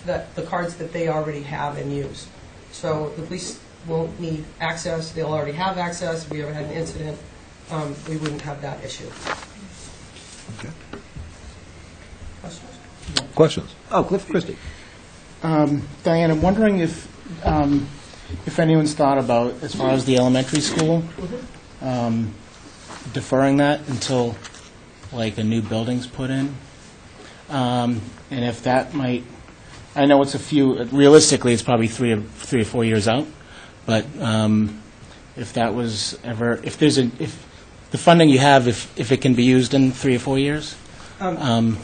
the cards that they already have and use. So the police won't need access. They'll already have access. If we ever had an incident, we wouldn't have that issue. Okay. Questions? Questions? Oh, Cliff Christie. Diane, I'm wondering if anyone's thought about, as far as the elementary school, deferring that until like a new building's put in, and if that might, I know it's realistically it's probably 3 or 4 years out, but if that was ever, if the funding you have, if it can be used in 3 or 4 years.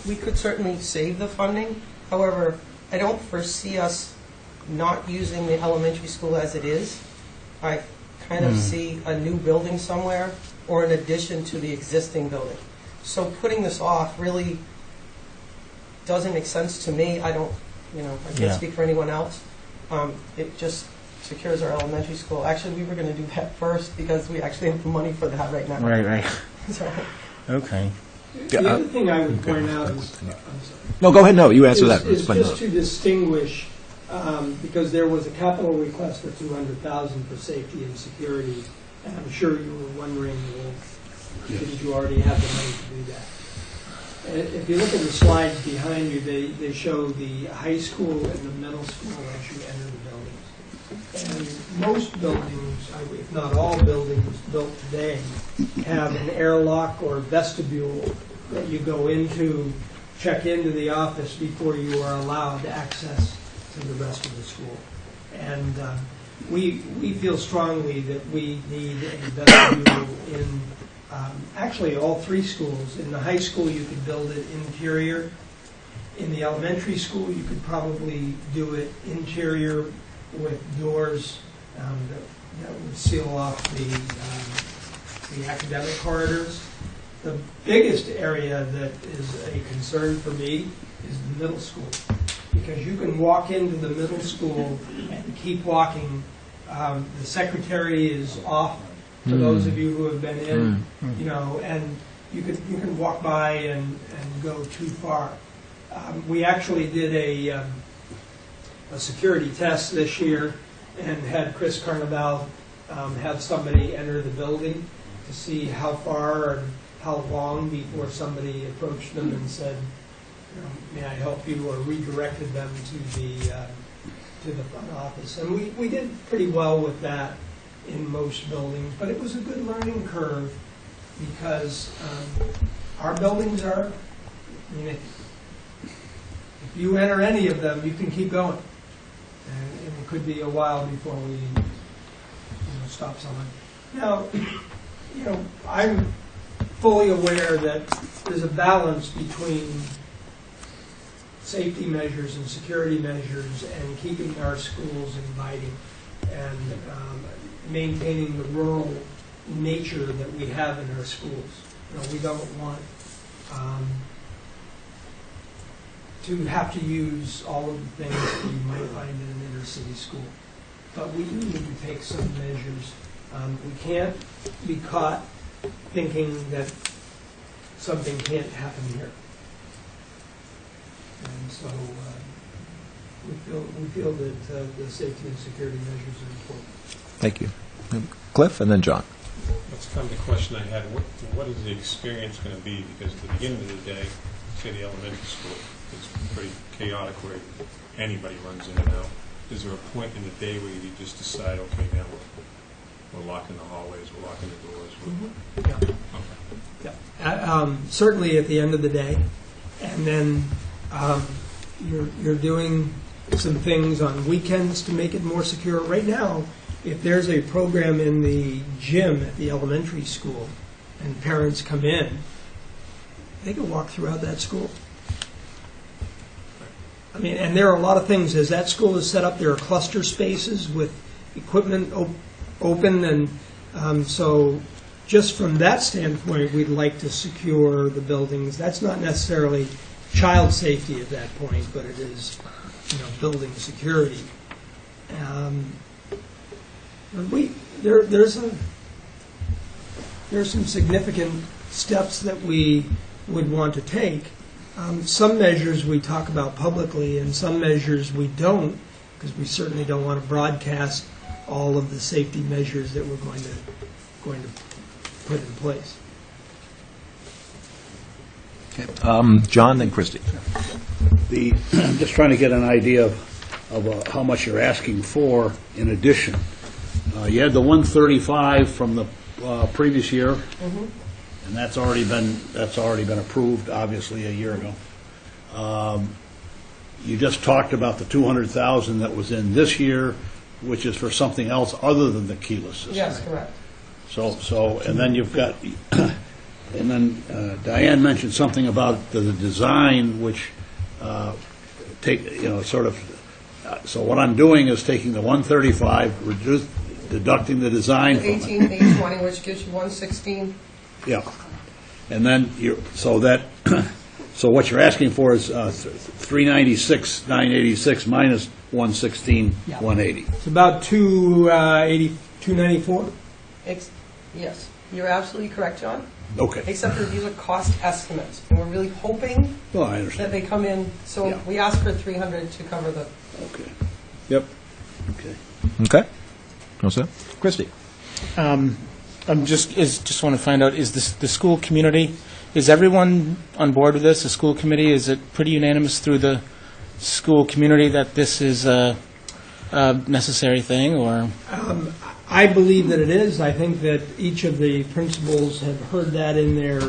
We could certainly save the funding. However, I don't foresee us not using the elementary school as it is. I kind of see a new building somewhere or an addition to the existing building. So putting this off really doesn't make sense to me. I don't, I can't speak for anyone else. It just secures our elementary school. Actually, we were going to do that first because we actually have the money for that right now. Right. So, Okay. The other thing I would point out is, No, go ahead, no, you answer that. is Explain just that. to distinguish, because there was a capital request for $200,000 for safety and security, and I'm sure you were wondering, well, did you already have the money to do that? If you look at the slides behind you, they show the high school and the middle school as you enter the buildings. And most buildings, if not all buildings built today, have an airlock or vestibule that you go into, check into the office before you are allowed access to the rest of the school. And we feel strongly that we need a vestibule in actually all 3 schools. In the high school, you could build it interior. In the elementary school, you could probably do it interior with doors that would seal off the academic corridors. The biggest area that is a concern for me is the middle school, because you can walk into the middle school and keep walking. The secretary is off. For those of you who have been in, and you can walk by and go too far. We actually did a security test this year and had Chris Carnival have somebody enter the building to see how far and how long before somebody approached them and said, may I help you, or redirected them to the front office. And we did pretty well with that in most buildings, but it was a good learning curve because our buildings are, if you enter any of them, you can keep going. And it could be a while before we stop someone. Now, I'm fully aware that there's a balance between safety measures and security measures and keeping our schools inviting and maintaining the rural nature that we have in our schools. We don't want to have to use all of the things that you might find in an inner city school. But we do need to take some measures. We can't be caught thinking that something can't happen here. And so we feel that the safety and security measures are important. Thank you. Cliff, and then John. That's kind of the question I had. What is the experience going to be? Because at the beginning of the day, say the elementary school, it's pretty chaotic where anybody runs in and out. Is there a point in the day where you just decide, okay, now we're locking the hallways, we're locking the doors? Yeah. Okay. Certainly at the end of the day. And then you're doing some things on weekends to make it more secure. Right now, if there's a program in the gym at the elementary school and parents come in, they can walk throughout that school. And there are a lot of things. As that school is set up, there are cluster spaces with equipment open, and so just from that standpoint, we'd like to secure the buildings. That's not necessarily child safety at that point, but it is, building security. There's some significant steps that we would want to take. Some measures we talk about publicly, and some measures we don't, because we certainly don't want to broadcast all of the safety measures that we're going to put in place. Okay. John, then Christie. I'm just trying to get an idea of how much you're asking for in addition. You had the 135 from the previous year, and that's already been approved, obviously, a year ago. You just talked about the 200,000 that was in this year, which is for something else other than the keyless system. Yes, correct. So, and then you've got, and then Diane mentioned something about the design, which so what I'm doing is taking the 135, deducting the design from it. 18,820, which gives you 116. Yeah. And then so what you're asking for is 396,986 minus 116,180. It's about 294. Yes, you're absolutely correct, John. Okay. Except that these are cost estimates, and we're really hoping Well, I that understand. they come in. So Yeah. we ask for 300 to cover the. Okay. Yep. Okay. Okay. What's that? Christie? I'm just want to find out, is the school community, is everyone on board with this, the school committee? Is it pretty unanimous through the school community that this is a necessary thing, or? I believe that it is. I think that each of the principals have heard that in their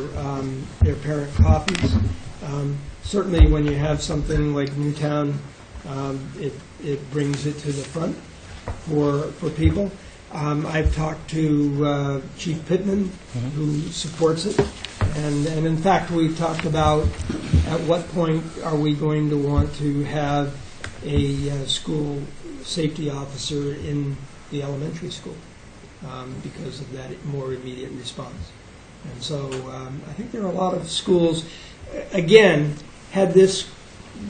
parent copies. Certainly, when you have something like Newtown, it brings it to the front for people. I've talked to Chief Pittman, who supports it, and in fact, we've talked about at what point are we going to want to have a school safety officer in the elementary school because of that more immediate response. And so I think there are a lot of schools, again, had this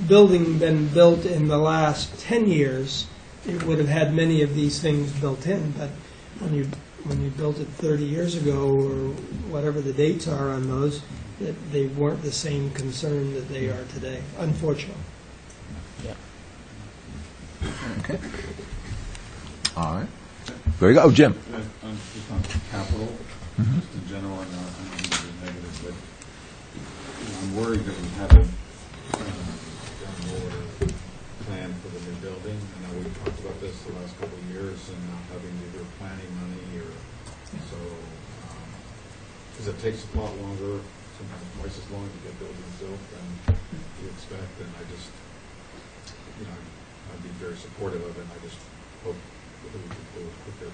building been built in the last 10 years, it would have had many of these things built in, but when you built it 30 years ago, or whatever the dates are on those, that they weren't the same concern that they are today, unfortunately. Okay. All right. Very good. Oh, Jim. Just on capital, just in general, I know it's negative, but I'm worried that we haven't done more plan for the new building. I know we've talked about this the last couple of years and not having either planning money or so, because it takes a lot longer, sometimes twice as long to get buildings built than you expect, and I just, I'd be very supportive of it, and I just hope that we can do it quicker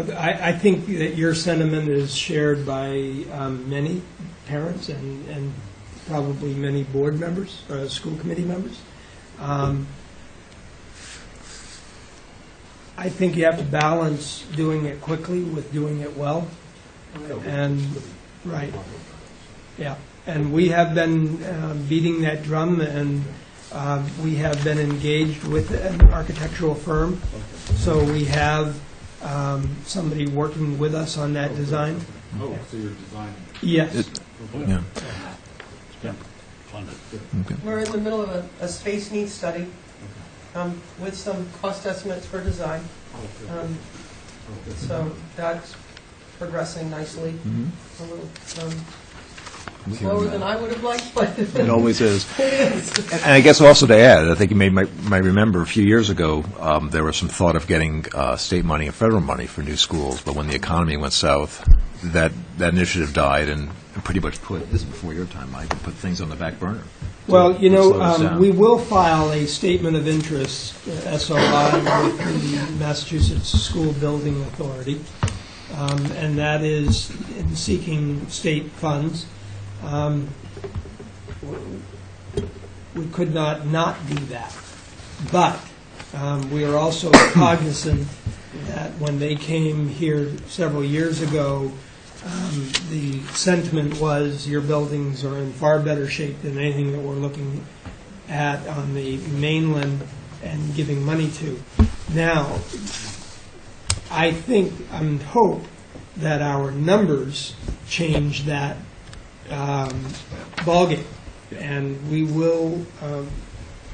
than. I think that your sentiment is shared by many parents and probably many board members, school committee members. I think you have to balance doing it quickly with doing it well. And, right, yeah. And we have been beating that drum, and we have been engaged with an architectural firm. So we have somebody working with us on that design. Oh, so you're designing. Yes. Yeah. Okay. We're in the middle of a space needs study with some cost estimates for design. So that's progressing nicely. A little slower than I would have liked, but It always is. it is. And I guess also to add, I think you might remember a few years ago, there was some thought of getting state money and federal money for new schools, but when the economy went south, that initiative died and pretty much put, this is before your time, Mike, put things on the back burner. Well, to slow us down. we will file a statement of interest, SOI, with the Massachusetts School Building Authority, and that is in seeking state funds. We could not do that. But we are also cognizant that when they came here several years ago, the sentiment was your buildings are in far better shape than anything that we're looking at on the mainland and giving money to. Now, I think and hope that our numbers change that ballgame, and we will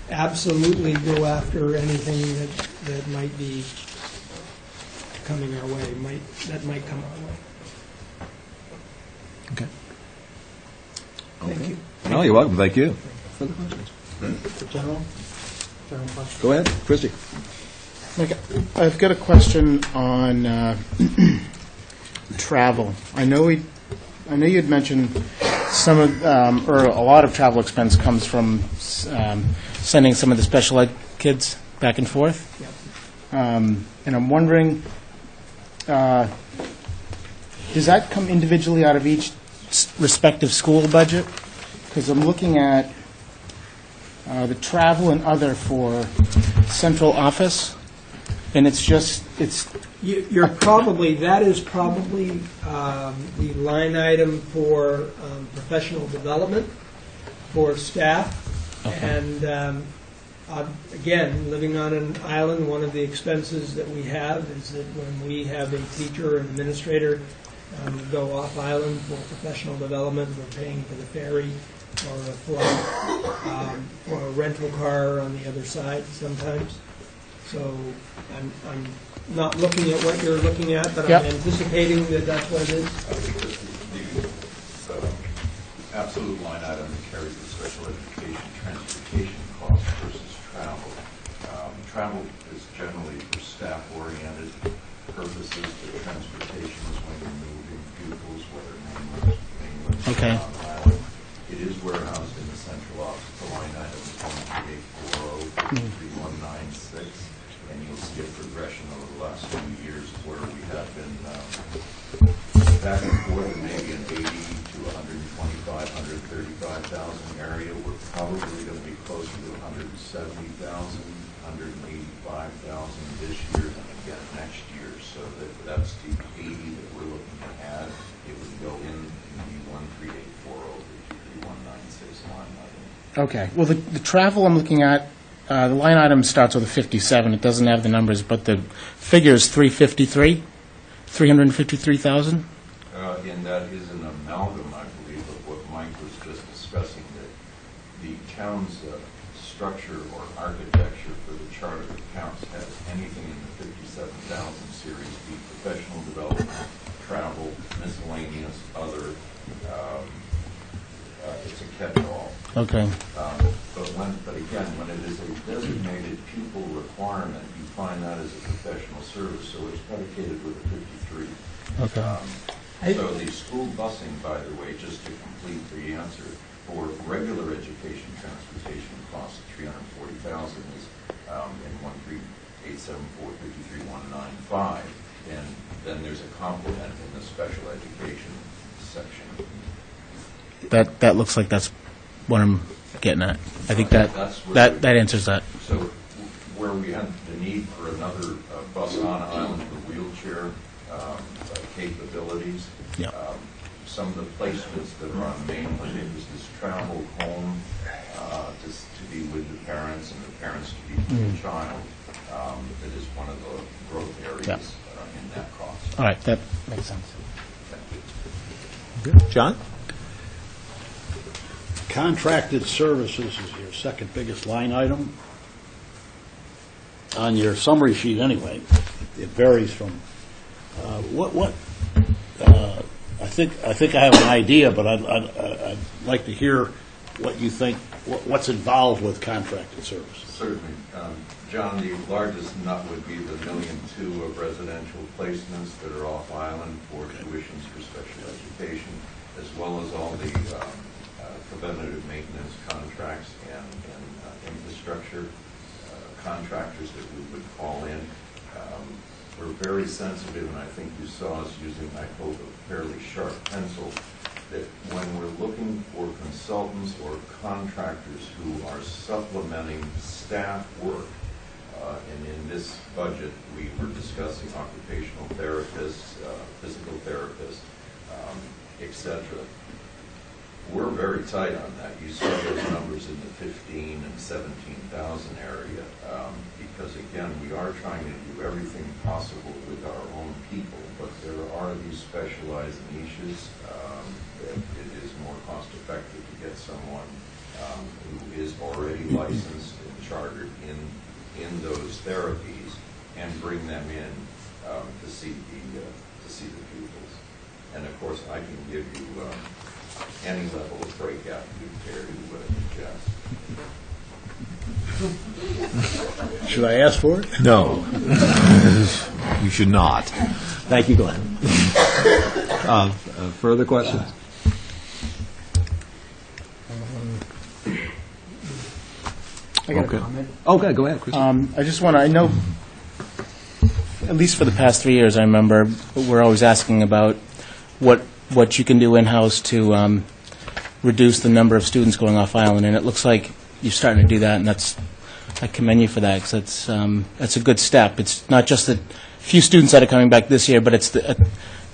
absolutely go after anything that might be coming our way, that might come our way. Okay. Thank you. No, you're welcome. Thank you. General question? Go ahead, Christie. Mike, I've got a question on travel. I know you'd mentioned some of, or a lot of travel expense comes from sending some of the special ed kids back and forth. Yep. And I'm wondering, does that come individually out of each respective school budget? Because I'm looking at the travel and other for central office, and it's You're probably, that is probably the line item for professional development for staff. Okay. And again, living on an island, one of the expenses that we have is that when we have a teacher or an administrator go off island for professional development, we're paying for the ferry or a flight or a rental car on the other side sometimes. So I'm not looking at what you're looking at, but Yep. I'm anticipating that that's what it is. The absolute line item that carries the special education transportation cost versus travel. Travel is generally for staff-oriented purposes, but transportation is when you're moving pupils, whether mainland, Okay. on the island. It is warehoused in the central office. The line item is 13840-3196, and you'll see a progression over the last few years where we have been back and forth in maybe an 80 to 125, 135,000 area. We're probably going to be closer to 170,000, 185,000 this year and again next year. So that's the 80 that we're looking to add. It would go in the 13840-3196 line item. Okay. Well, the travel I'm looking at, the line item starts with a 57. It doesn't have the numbers, but the figure is 353,000. And that is an amalgam, I believe, of what Mike was just discussing, that the town's structure or architecture for the chart of accounts has anything in the 57,000 series, be professional development, travel, miscellaneous, other. It's a catch-all. Okay. But again, when it is a designated pupil requirement, you find that as a professional service, so it's predicated with a 53. Okay. So the school busing, by the way, just to complete the answer, for regular education transportation costs, 340,000 is in 13874-53195, and then there's a complement in the special education section. That looks like that's what I'm getting at. I think that answers that. So where we had the need for another bus on island for wheelchair capabilities, Yeah. some of the placements that are on mainland, it was this travel home to be with the parents and the parents to be with the child. That is one of the growth areas in that cost. All right, that makes sense. John? Contracted services is your second biggest line item. On your summary sheet, anyway, it varies from I think I have an idea, but I'd like to hear what you think. What's involved with contracted services? Certainly. John, the largest nut would be the $1.2 million of residential placements that are off island for tuitions for special education, as well as all the preventative maintenance contracts and infrastructure contractors that we would call in. We're very sensitive, and I think you saw us using, I hope, a fairly sharp pencil, that when we're looking for consultants or contractors who are supplementing staff work, and in this budget we were discussing occupational therapists, physical therapists, etc. We're very tight on that. You saw those numbers in the 15 and 17,000 area, because again, we are trying to do everything possible with our own people, but there are these specialized niches that it is more cost effective to get someone who is already licensed and chartered in those therapies and bring them in to see the pupils. And of course, I can give you any level of breakout you care to suggest. Should I ask for it? No. You should not. Thank you, Glenn. Further questions? I got Okay. a comment. Okay, go ahead, Chris. I just want to, I know at least for the past 3 years, I remember we're always asking about what you can do in-house to reduce the number of students going off island, and it looks like you're starting to do that, and I commend you for that, because that's a good step. It's not just the few students that are coming back this year, but it's the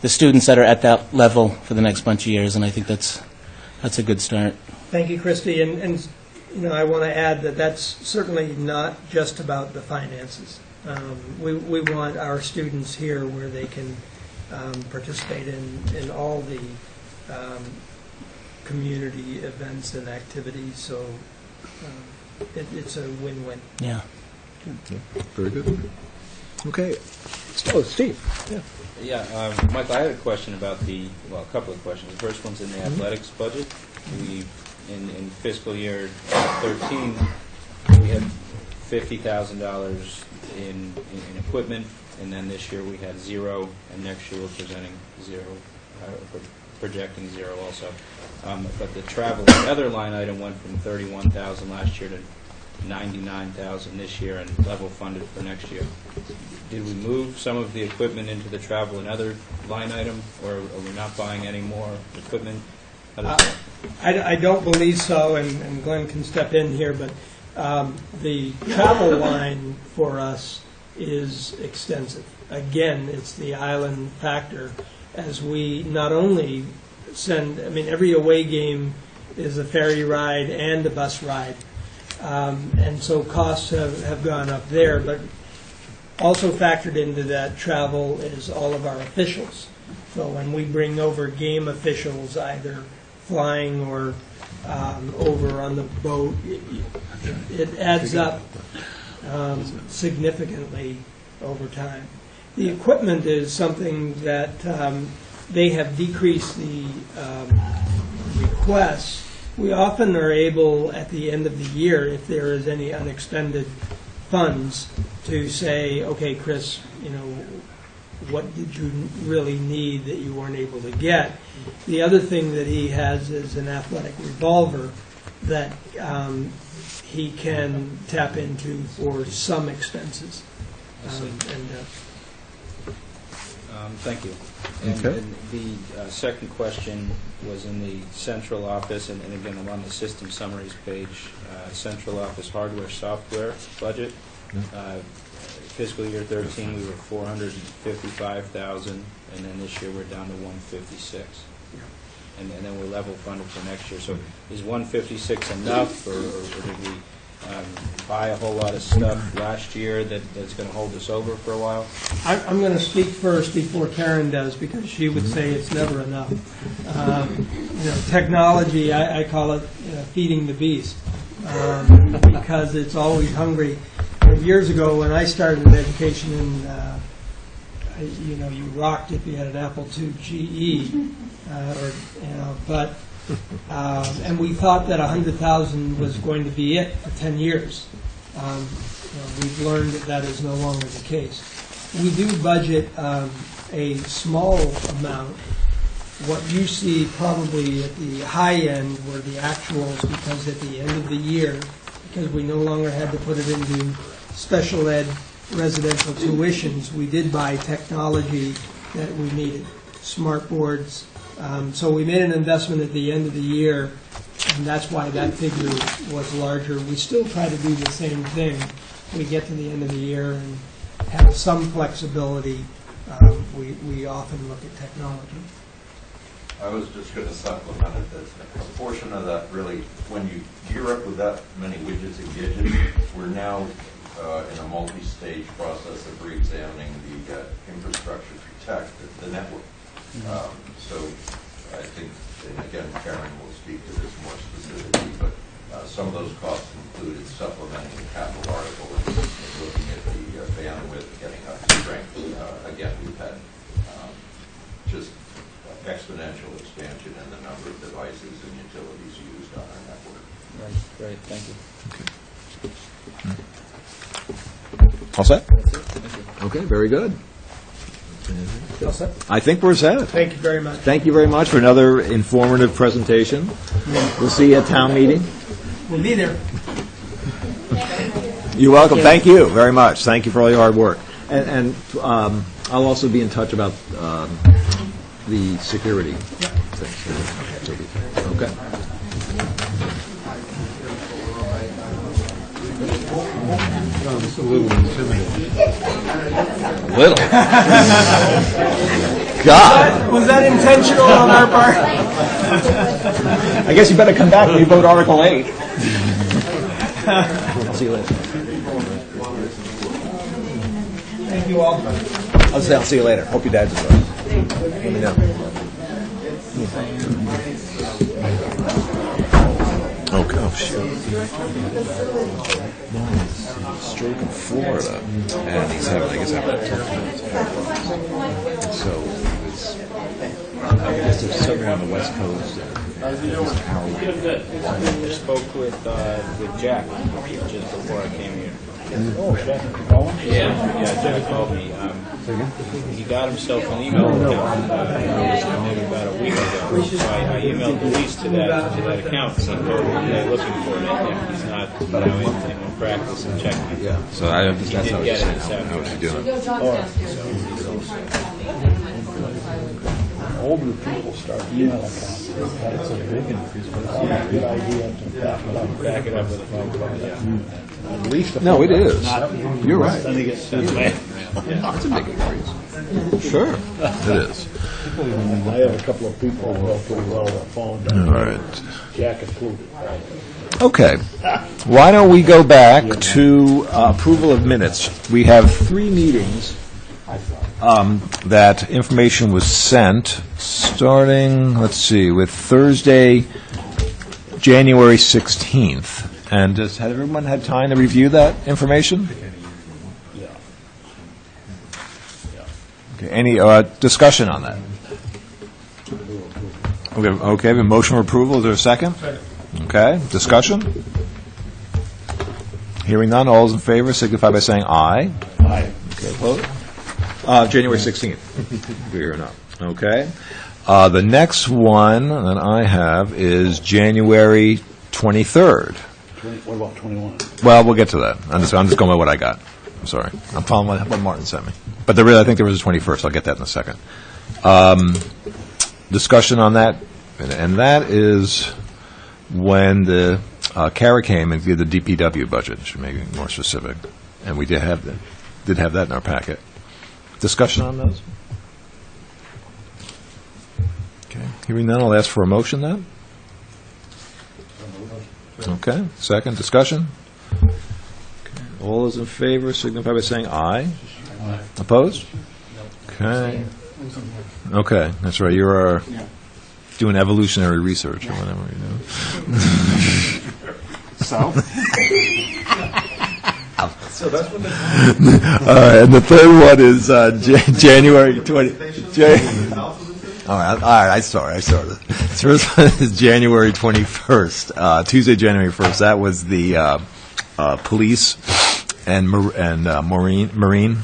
students that are at that level for the next bunch of years, and I think that's a good start. Thank you, Christy. And you know, I want to add that that's certainly not just about the finances. We want our students here where they can participate in all the community events and activities. So it's a win-win. Yeah. Very good. Okay. Oh, Steve. Yeah, Michael, I had a question about a couple of questions. The first one's in the athletics budget. In fiscal year 13, we had $50,000 in equipment, and then this year we had zero, and next year we're projecting zero also. But the travel, the other line item went from $31,000 last year to $99,000 this year, and level funded for next year. Did we move some of the equipment into the travel and other line item, or are we not buying any more equipment? I don't believe so, and Glenn can step in here, but the travel line for us is extensive. Again, it's the island factor, as we not only send, every away game is a ferry ride and a bus ride, and so costs have gone up there, but also factored into that travel is all of our officials. So when we bring over game officials, either flying or over on the boat, it adds up significantly over time. The equipment is something that they have decreased the requests. We often are able, at the end of the year, if there is any unexpended funds, to say, okay, Chris, what did you really need that you weren't able to get? The other thing that he has is an athletic revolver that he can tap into for some expenses. Thank you. Okay. And the second question was in the central office, and again, I'm on the system summaries page, central office hardware, software budget. Fiscal year 13, we were $455,000, and then this year we're down to $156,000. And then we're level funded for next year. So is $156,000 enough, or did we buy a whole lot of stuff last year that's going to hold us over for a while? I'm going to speak first before Karen does, because she would say it's never enough. Technology, I call it feeding the beast, because it's always hungry. Years ago, when I started in education, you rocked if you had an Apple II GE, and we thought that $100,000 was going to be it for 10 years. We've learned that is no longer the case. We do budget a small amount. What you see probably at the high end were the actuals, because at the end of the year, because we no longer had to put it into special ed residential tuitions, we did buy technology that we needed, smart boards. So we made an investment at the end of the year, and that's why that figure was larger. We still try to do the same thing. We get to the end of the year and have some flexibility. We often look at technology. I was just going to supplement it, that a portion of that really, when you gear up with that many widgets and gadgets, we're now in a multi-stage process of re-examining the infrastructure to protect the network. So I think, and again, Karen will speak to this more specifically, but some of those costs included supplementing the capital article and looking at the bandwidth, getting up to strength. Again, we've had just exponential expansion in the number of devices and utilities used on our network. Right, great, thank you. All set? That's it, thank you. Okay, very good. All set? I think we're set. Thank you very much. Thank you very much for another informative presentation. We'll see you at town meeting. We'll be there. You're welcome. Thank you very much. Thank you for all your hard work. And I'll also be in touch about the security. Okay. It's a little intimidating. Little. God. Was that intentional on our part? I guess you better come back when you vote Article 8. I'll see you later. Thank you all. I'll see you later. Hope your dad's enjoying. Let me know. Okay. Oh, shit. No, he's stroke in Florida, and he's having, I guess, having a tough time. So it's, I guess there's somewhere on the West Coast. I spoke with Jack just before I came here. Oh, Jack Collins? Yeah, Jack called me. He got himself an email account maybe about a week ago. So I emailed the lease to that account and told him they're looking for it. And he's not in practice and checking it. Yeah. So I He that's did how get it he's this how is he afternoon. doing? Older people start email accounts. That's a big increase, but it's not a good idea to Back it up with a phone call, yeah. at least. No, it is. You're right. Then he gets sent back. It's a big increase. Sure, it is. I have a couple of people who know pretty well the phone. All right. Jack included. Okay. Why don't we go back to approval of minutes? We have 3 meetings that information was sent, starting, let's see, with Thursday, January 16th. And has everyone had time to review that information? Okay. Any discussion on that? Okay, we have a motion for approval. Is there a second? Okay, discussion? Hearing none, all those in favor signify by saying aye. Aye. Okay, vote. January 16th. Agree or not? Okay. The next one that I have is January 23rd. What about 21? Well, we'll get to that. I'm just going by what I got. I'm sorry. I'm following what Martin sent me. But I think there was a 21st. I'll get that in a second. Discussion on that, and that is when the Kara came and did the DPW budget. Should make it more specific, and we did have that in our packet. Discussion on those. Okay. Hearing none, I'll ask for a motion then. Okay. Second discussion. Okay. All those in favor signify by saying aye. Aye. Opposed? Okay. Okay, that's right. You're doing evolutionary research or whatever you do. So? So that's what they And the third one is January 20. All right, I started. The first one is January 21st, Tuesday, January 1st. That was the police and marine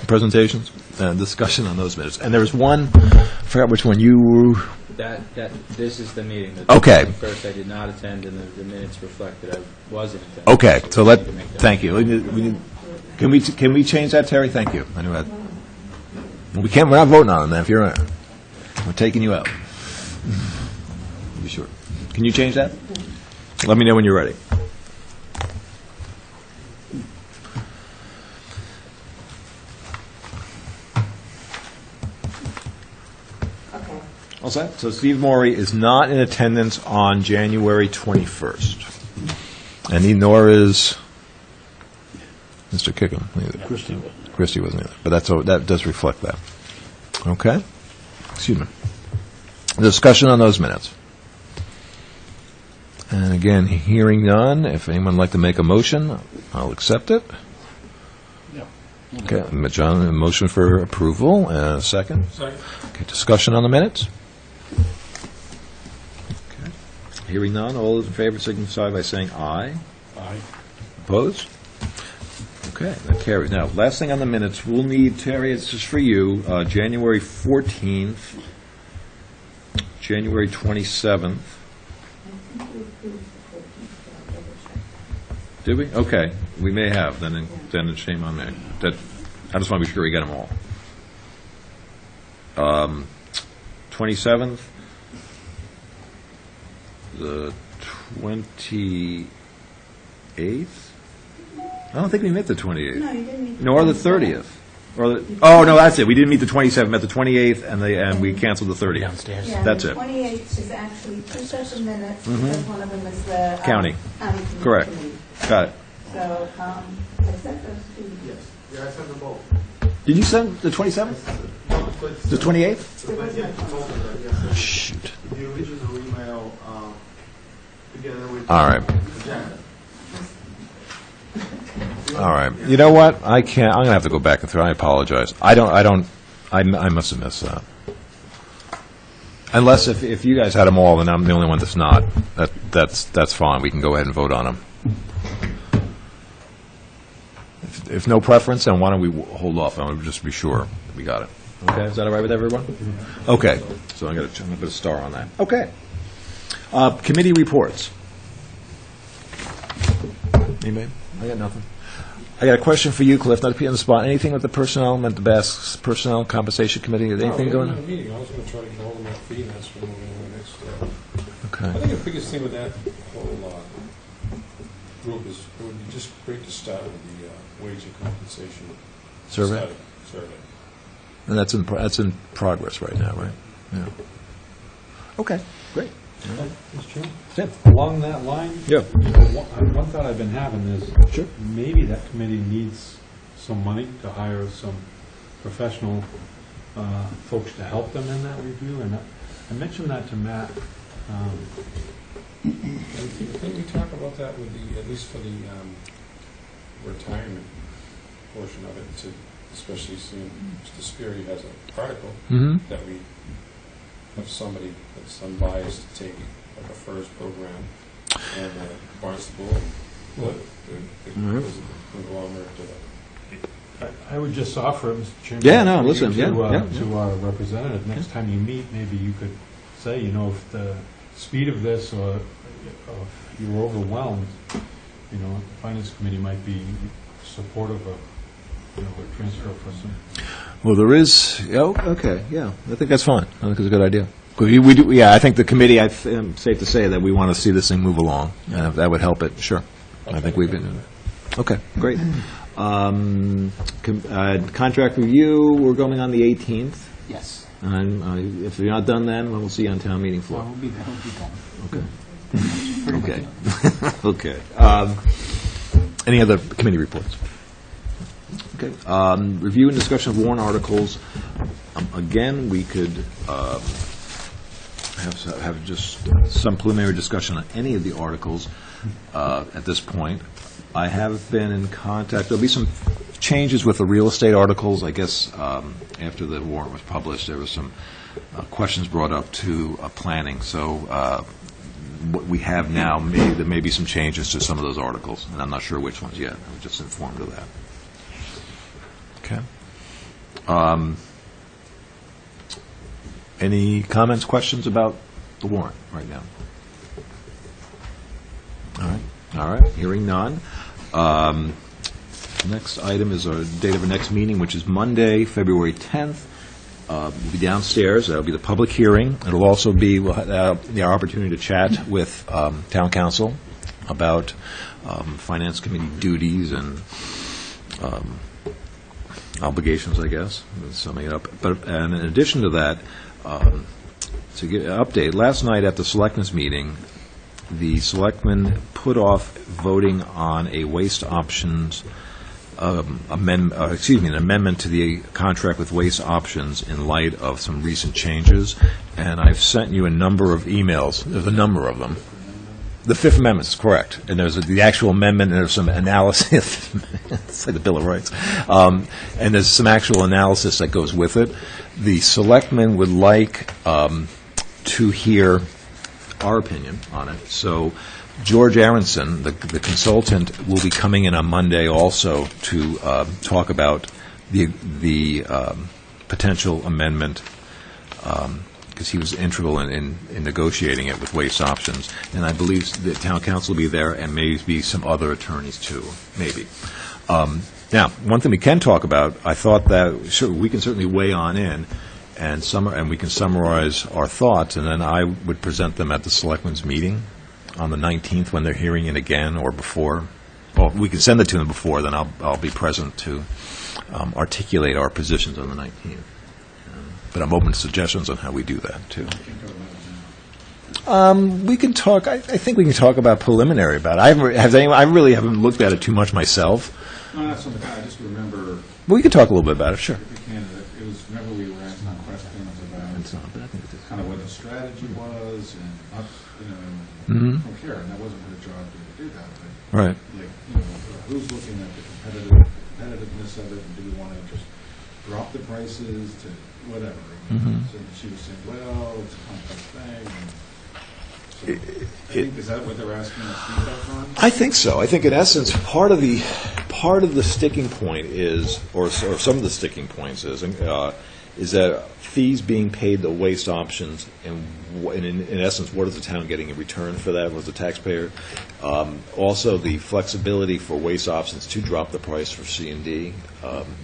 presentations and discussion on those minutes. And there was one, I forgot which one you were. This is the meeting. Okay. First, I did not attend, and the minutes reflected I wasn't attending. Okay, so we need to make that thank you. Can we change that, Terry? Thank you. I knew that. We can't. We're not voting on it. If you're, we're taking you out. Be sure. Can you change that? Let me know when you're ready. All set? So Steve Morey is not in attendance on January 21st. And nor is Mr. Kickham either. Christie wasn't either. But that does reflect that. Okay? Excuse me. Discussion on those minutes. And again, hearing none, if anyone would like to make a motion, I'll accept it. Okay, John, a motion for approval, and a second. Second. Okay, discussion on the minutes. Okay. Hearing none, all those in favor signify by saying aye. Aye. Opposed? Okay, that carries. Now, last thing on the minutes, we'll need, Terry, it's just for you, January 14th, January 27th. Did we? Okay, we may have, then it's shame on me. I just want to be sure we get them all. 27th, the 28th? I don't think we met the 28th. No, you didn't meet. Nor the 30th. Or oh, no, that's it. We didn't meet the 27th, met the 28th, and we canceled the 30th. Downstairs. Yeah, That's the it. 28th is actually two sets of minutes, because one of them is the County. county committee. Correct. Got it. So, I sent those two. Yes. Yeah, I sent them both. Did you send the 27th? The 28th? There was no comment. Shoot. The original email, together with. All right. Janet. All right. You know what? I can't. I'm going to have to go back and through. I apologize. I must have missed that. Unless if you guys had them all, then I'm the only one that's not. That's fine. We can go ahead and vote on them. If no preference, then why don't we hold off? I want to just be sure we got it. Okay. Is that all right with everyone? Okay. So I'm going to put a star on that. Okay. Committee reports. Anybody? I got nothing. I got a question for you, Cliff, not to put you on the spot. Anything with the personnel, the BASC Personnel Compensation Committee? Anything going on? Meeting. I was going to try to get hold of that fee, and that's when we're going to the next step. Okay. I think the biggest thing with that whole group is it would be just great to start with the wage and compensation Survey? Survey. And that's in progress right now, right? Yeah. Okay, great. Mr. Chairman? Tim? Along that line, Yeah. one thought I've been having is Sure. maybe that committee needs some money to hire some professional folks to help them in that review. And I mentioned that to Matt. Can we talk about that with the, at least for the retirement portion of it, especially seeing Mr. Sperry has an article Mm-hmm. that we have somebody that's unbiased to take like a FERS program and Barnstable and what the conglomerate. I would just offer it, Mr. Chairman. Yeah, no, for you listen, to, yeah. to our representative, next time you meet, maybe you could say, if the speed of this or if you're overwhelmed, the Finance Committee might be supportive of, a transfer for some. Well, there is, okay, yeah, I think that's fine. I think it's a good idea. 'Cause we do, yeah, I think the committee, safe to say that we want to see this thing move along, and if that would help it, sure. I think we've been, okay, great. Contract review, we're going on the 18th, Yes. and if you're not done then, we'll see you on town meeting floor. We'll be done. Okay. Okay. Any other committee reports? Okay. Review and discussion of warrant articles. Again, we could have just some preliminary discussion on any of the articles at this point. I have been in contact. There'll be some changes with the real estate articles. I guess after the warrant was published, there were some questions brought up to planning. So what we have now, there may be some changes to some of those articles, and I'm not sure which ones yet. I'm just informed of that. Okay. Any comments, questions about the warrant right now? All right. Hearing none. Next item is our date of our next meeting, which is Monday, February 10th. We'll be downstairs. That'll be the public hearing. It'll also be we'll have the opportunity to chat with town council about finance committee duties and obligations, I guess, summing it up. And in addition to that, to get an update, last night at the selectmen's meeting, the selectmen put off voting on a waste options an amendment to the contract with Waste Options in light of some recent changes, and I've sent you a number of emails. There's a number of them. The Fifth Amendment is correct, and there's the actual amendment, and there's some analysis. It's like the Bill of Rights, and there's some actual analysis that goes with it. The selectmen would like to hear our opinion on it. So George Aronson, the consultant, will be coming in on Monday also to talk about the potential amendment, because he was integral in negotiating it with Waste Options. And I believe the town council will be there, and maybe some other attorneys too, maybe. Now, one thing we can talk about, I thought that, sure, we can certainly weigh on in, and we can summarize our thoughts, and then I would present them at the Selectmen's meeting on the 19th when they're hearing it again, or before. Well, we can send it to them before, then I'll be present to articulate our positions on the 19th. But I'm open to suggestions on how we do that, too. We can talk, I think we can talk about preliminary about it. I really haven't looked at it too much myself. No, that's something, I just remember, But we can talk a little bit about it, sure. if we can, it was, remember we were asking questions about kind of what the strategy was, and not, I don't care, and that wasn't her job to do that, but Right. like, who's looking at the competitiveness of it, and do we want to just drop the prices to whatever? So she was saying, well, it's a complex thing, and so, I think, is that what they're asking us feedback on? I think so. I think in essence, part of the sticking point is, or some of the sticking points is that fees being paid to waste options, and in essence, what is the town getting in return for that? Was the taxpayer? Also, the flexibility for waste options to drop the price for C&D,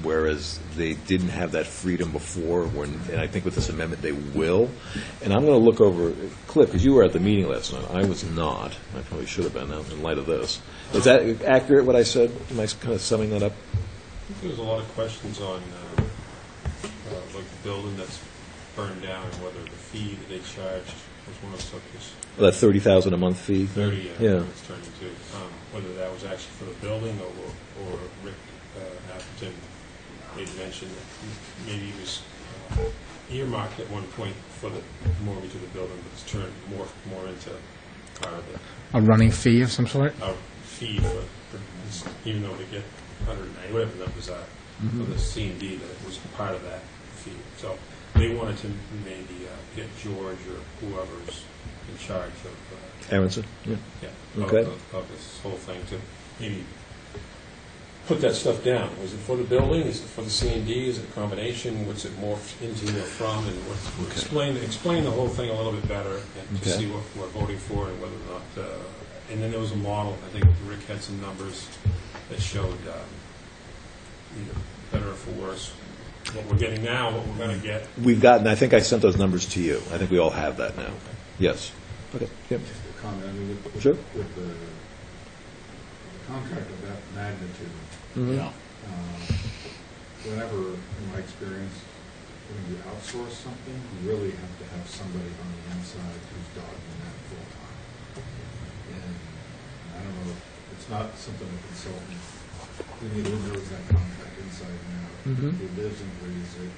whereas they didn't have that freedom before. And I think with this amendment, they will. And I'm going to look over, Cliff, because you were at the meeting last night. I was not. I probably should have been now in light of this. Is that accurate, what I said? Am I kind of summing that up? I think there was a lot of questions on, like the building that's burned down, and whether the fee that they charged was one of the subjects. That $30,000 a month fee? 30, Yeah. it's turned into, whether that was actually for the building, or Rick Atherton made mention that maybe he was earmarked at one point for the mortgage of the building, but it's turned more into part of the A running fee of some sort? fee for even though they get 190, whatever the numbers are, for the C&D, that it was part of that fee. So they wanted to maybe get George or whoever's in charge of Aronson? Yeah. Okay. of this whole thing to maybe put that stuff down. Was it for the building? Is it for the C&D? Is it a combination? What's it morphed into or from? And explain the whole thing a little bit better, and to see what we're voting for and whether or not. And then there was a model. I think Rick had some numbers that showed either better or for worse what we're getting now, what we're going to get. We've gotten, I think I sent those numbers to you. I think we all have that now. Yes. Okay. Yep. Just a comment, I mean, Sure. with the contract of that magnitude, whenever, in my experience, when you outsource something, you really have to have somebody on the inside who's dogging that full time. And I don't know, it's not something a consultant, who knows that contract inside and out, who lives and breathes it,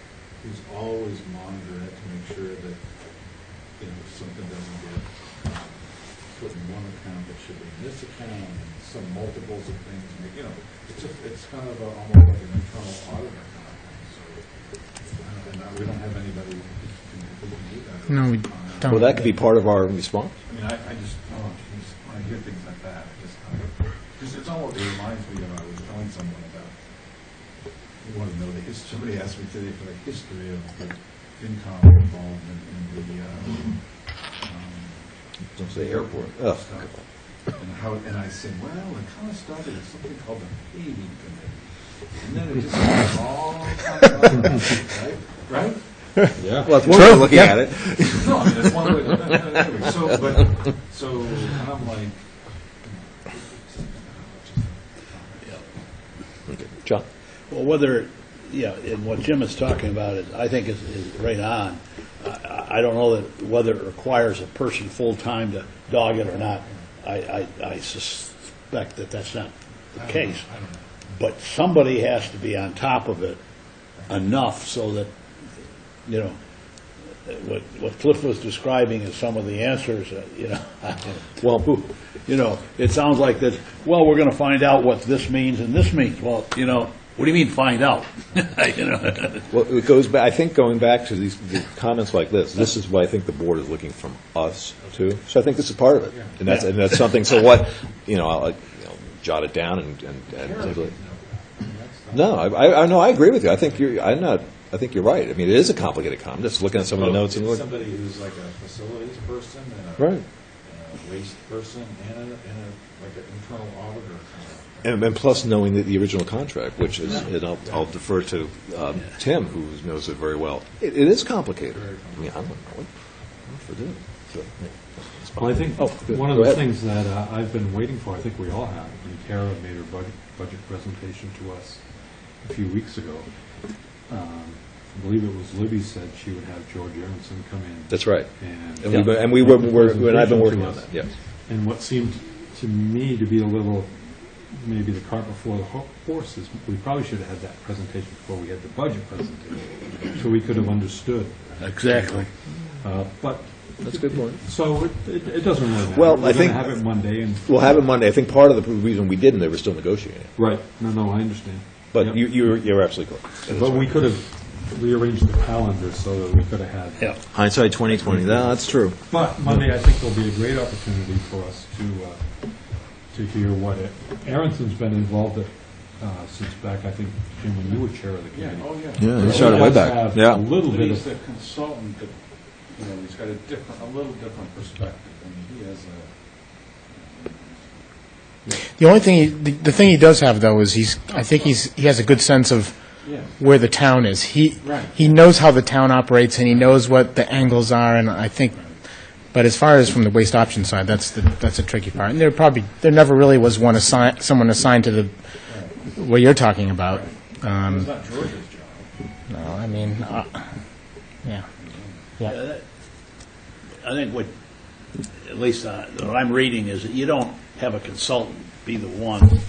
who's always monitoring it to make sure that, something doesn't get put in one account that should be in this account, and some multiples of things. It's kind of almost like an internal auditor kind of thing. So, and we don't have anybody who can do that. No, we don't. Well, that could be part of our response. I mean, I just, when I hear things like that, because it's almost, it reminds me of, I was telling someone about, you want to know the history, somebody asked me today for the history of the FinCom involvement in The airport. stuff. And I said, well, it kind of started as something called the paving committee. And then it just went all kind of, right? Yeah. Well, that's one way of looking at it. No, I mean, that's one way. And I'm like, Okay. John? Well, whether, and what Jim is talking about is, I think is right on. I don't know that whether it requires a person full-time to dog it or not. I suspect that that's not the case. But somebody has to be on top of it enough so that, what Cliff was describing is some of the answers, well, it sounds like that, well, we're going to find out what this means and this means. Well, what do you mean find out? Well, it goes back, I think going back to these comments like this is what I think the board is looking from us too. So I think this is part of it. And that's something, so what, I'll jot it down and take a look. No, I agree with you. I think you're right. I mean, it is a complicated comment. Just looking at some of the notes and somebody who's like a facilities person and right. waste person and like an internal auditor. And plus knowing the original contract, which is, and I'll defer to Tim, who knows it very well. It is complicated. I mean, I don't know it. I do. So, yeah, that's fine. Well, I think good. one of Go the ahead. things that I've been waiting for, I think we all have, and Kara made her budget presentation to us a few weeks ago. I believe it was Libby said she would have George Aronson come in. That's right. And And I've been working on that, yes. And what seemed to me to be a little, maybe the cart before the horse is, we probably should have had that presentation before we had the budget presentation, so we could have understood. Exactly. But That's a good point. so it doesn't really matter. Well, We're I think gonna have it Monday, and we'll have it Monday. I think part of the reason we didn't, they were still negotiating. right. No, I understand. But Yep. you're absolutely correct. But we could have rearranged the calendar so that we could have had. Yeah. Hindsight 2020. That's true. But Monday, I think there'll be a great opportunity for us to hear what Aronson's been involved at since back, I think, Jim, when you were chair of the Yeah, committee. oh, yeah. Yeah, he started way does back. have Yeah. a little But bit he's of, a consultant that, he's got a little different perspective. I mean, he has The only thing, the thing he does have, though, is I think he has a good sense of where the town is. Right. He knows how the town operates, and he knows what the angles are, and I think, but as far as from the waste option side, that's a tricky part. And there never really was someone assigned to what you're talking about. it's not George's job. No, I mean, yeah. I think what, at least what I'm reading, is that you don't have a consultant be the one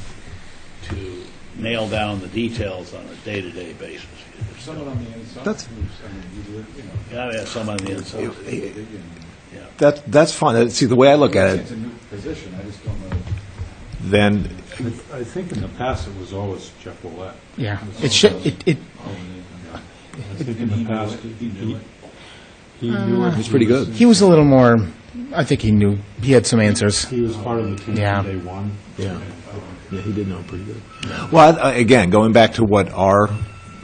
to nail down the details on a day-to-day basis. Someone on the inside. That's- You Gotta have someone on the inside. That's fine. See, the way I look at it, It's a new position, I just don't know. then I think in the past, it was always Jeff Willett. Yeah. I think in the past, he knew it. it's pretty good. He was a little more, I think he had some answers. He was part of the team Yeah. from day one. Yeah. Yeah, he did know pretty good. Well, again, going back to what our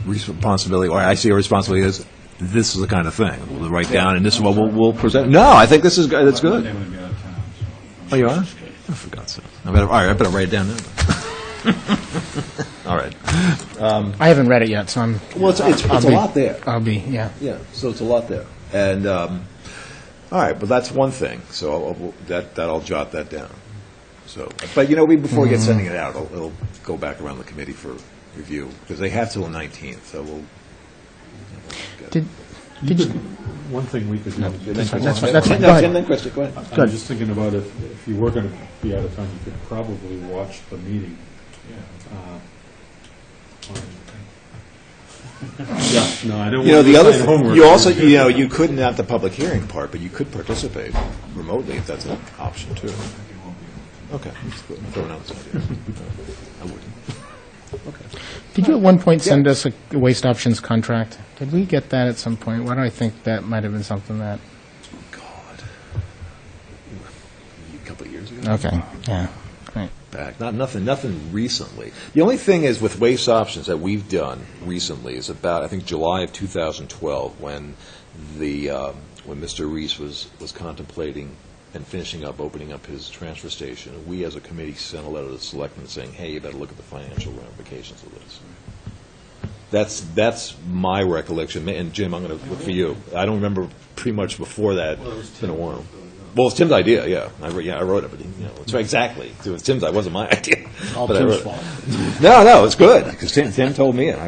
responsibility, or I see our responsibility is, this is the kind of thing we'll write down, and this is what we'll present. No, I think this is good. That's good. They would be out of town, so. Oh, you are? Oh, for God's sake. All right, I better write it down now. All right. I haven't read it yet, so I'm. Well, it's a lot there. I'll be, yeah. Yeah, so it's a lot there. And, all right, but that's one thing. So I'll jot that down. So, but, before we get sending it out, it'll go back around the committee for review, because they have till the 19th, so we'll get Did you, One thing we could do. that's fine. Go Tim, ahead. then Christie, go ahead. I'm just thinking about if you were going to be out of town, you could probably watch the meeting. Yeah, no, I don't want The to other assign thing, homework. you also, you couldn't have the public hearing part, but you could participate remotely if that's an option, too. Okay, just throwing out this idea. I wouldn't. Okay. Did you at one point send us a waste options contract? Did we get that at some point? Why do I think that might have been something that? God. A couple of years ago? Okay, yeah, great. Back. Nothing recently. The only thing is with waste options that we've done recently is about, I think, July of 2012, when when Mr. Reese was contemplating and finishing up, opening up his transfer station. We, as a committee, sent a letter to the selectmen saying, "Hey, you better look at the financial ramifications of this." That's my recollection. And Jim, I'm going to look for you. I don't remember pretty much before that. It's been a while. Well, it's Tim's idea, yeah. I wrote it, but it's exactly. It was Tim's idea. It wasn't my idea. All But I Tim's wrote it. fault. No, it's good because Tim told me, and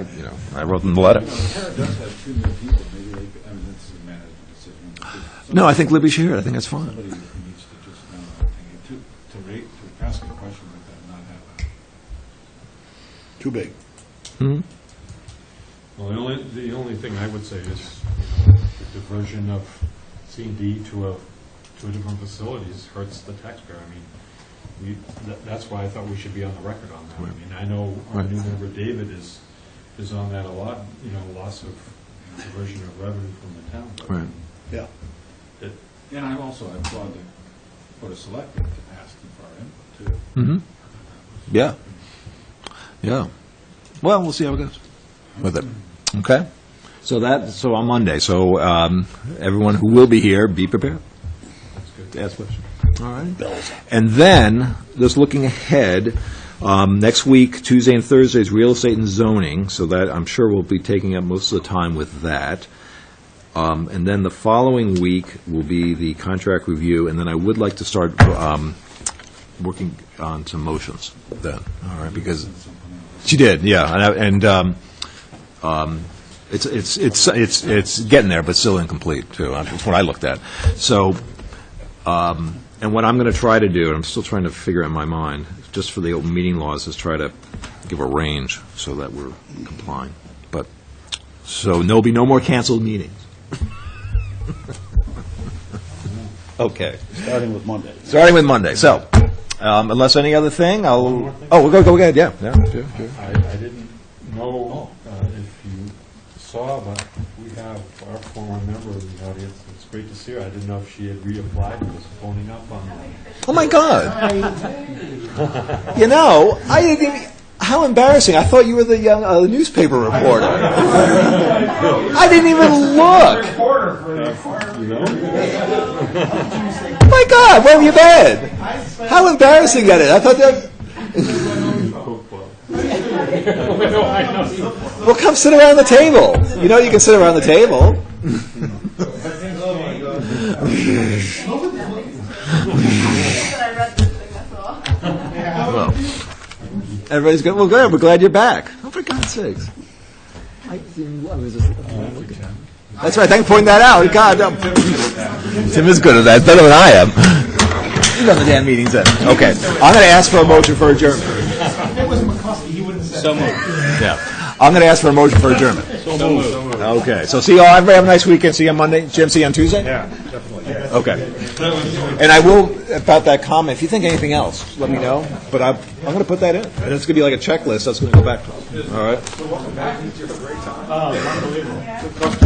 I wrote him the letter. Tara does have two new people, maybe this is a management decision. No, I think Libby shared. I think that's fine. Somebody who needs to just know, to ask a question like that, and not have a. Too big. Well, the only thing I would say is the diversion of C&D to a different facilities hurts the taxpayer. I mean, that's why I thought we should be on the record on that. I mean, I know our new member David is on that a lot. Loss of diversion of revenue from the town. But Right. Yeah. And I applaud the Board of Selectmen to ask for our input, too. Mm-hmm. Yeah. Yeah. Well, we'll see how it goes with it. Okay. So on Monday. So everyone who will be here, be prepared That's good. to ask questions. All right. And then, just looking ahead, next week, Tuesday and Thursday is real estate and zoning, so that I'm sure we'll be taking up most of the time with that. And then the following week will be the contract review, and then I would like to start working on some motions then, all right, because she did, yeah, and it's getting there, but still incomplete too. That's what I looked at. So, and what I'm going to try to do, and I'm still trying to figure out in my mind, just for the open meeting laws, is try to give a range so that we're complying. But so there'll be no more canceled meetings. Okay. Starting with Monday. Starting with Monday. So, unless any other thing, I'll. Oh, we'll go ahead. Yeah. Sure. I didn't know if you saw, but we have our former member of the audience. It's great to see her. I didn't know if she had reapplied and was phoning up on that. Oh my God! You know, I didn't even. How embarrassing! I thought you were the young newspaper reporter. I didn't even look. Oh my God! Where have you been? How embarrassing that is! I thought that. Well, come sit around the table. You know you can sit around the table. Well, everybody's good. Well, good. We're glad you're back. Oh, for God's sakes! That's right. Thanks for pointing that out. God, Tim is good at that. Better than I am. You know the damn meetings then. Okay. I'm going to ask for a motion for adjournment. So moved. Yeah. I'm going to ask for a motion for adjournment. So moved. Okay. So see you all. Everybody have a nice weekend. See you on Monday. Jim, see you on Tuesday? Yeah, definitely. Yeah. Okay. And I will, about that comment, if you think anything else, let me know. But I'm going to put that in. And it's going to be like a checklist. That's going to go back to. All right. So welcome back. It's a great time. Oh, unbelievable.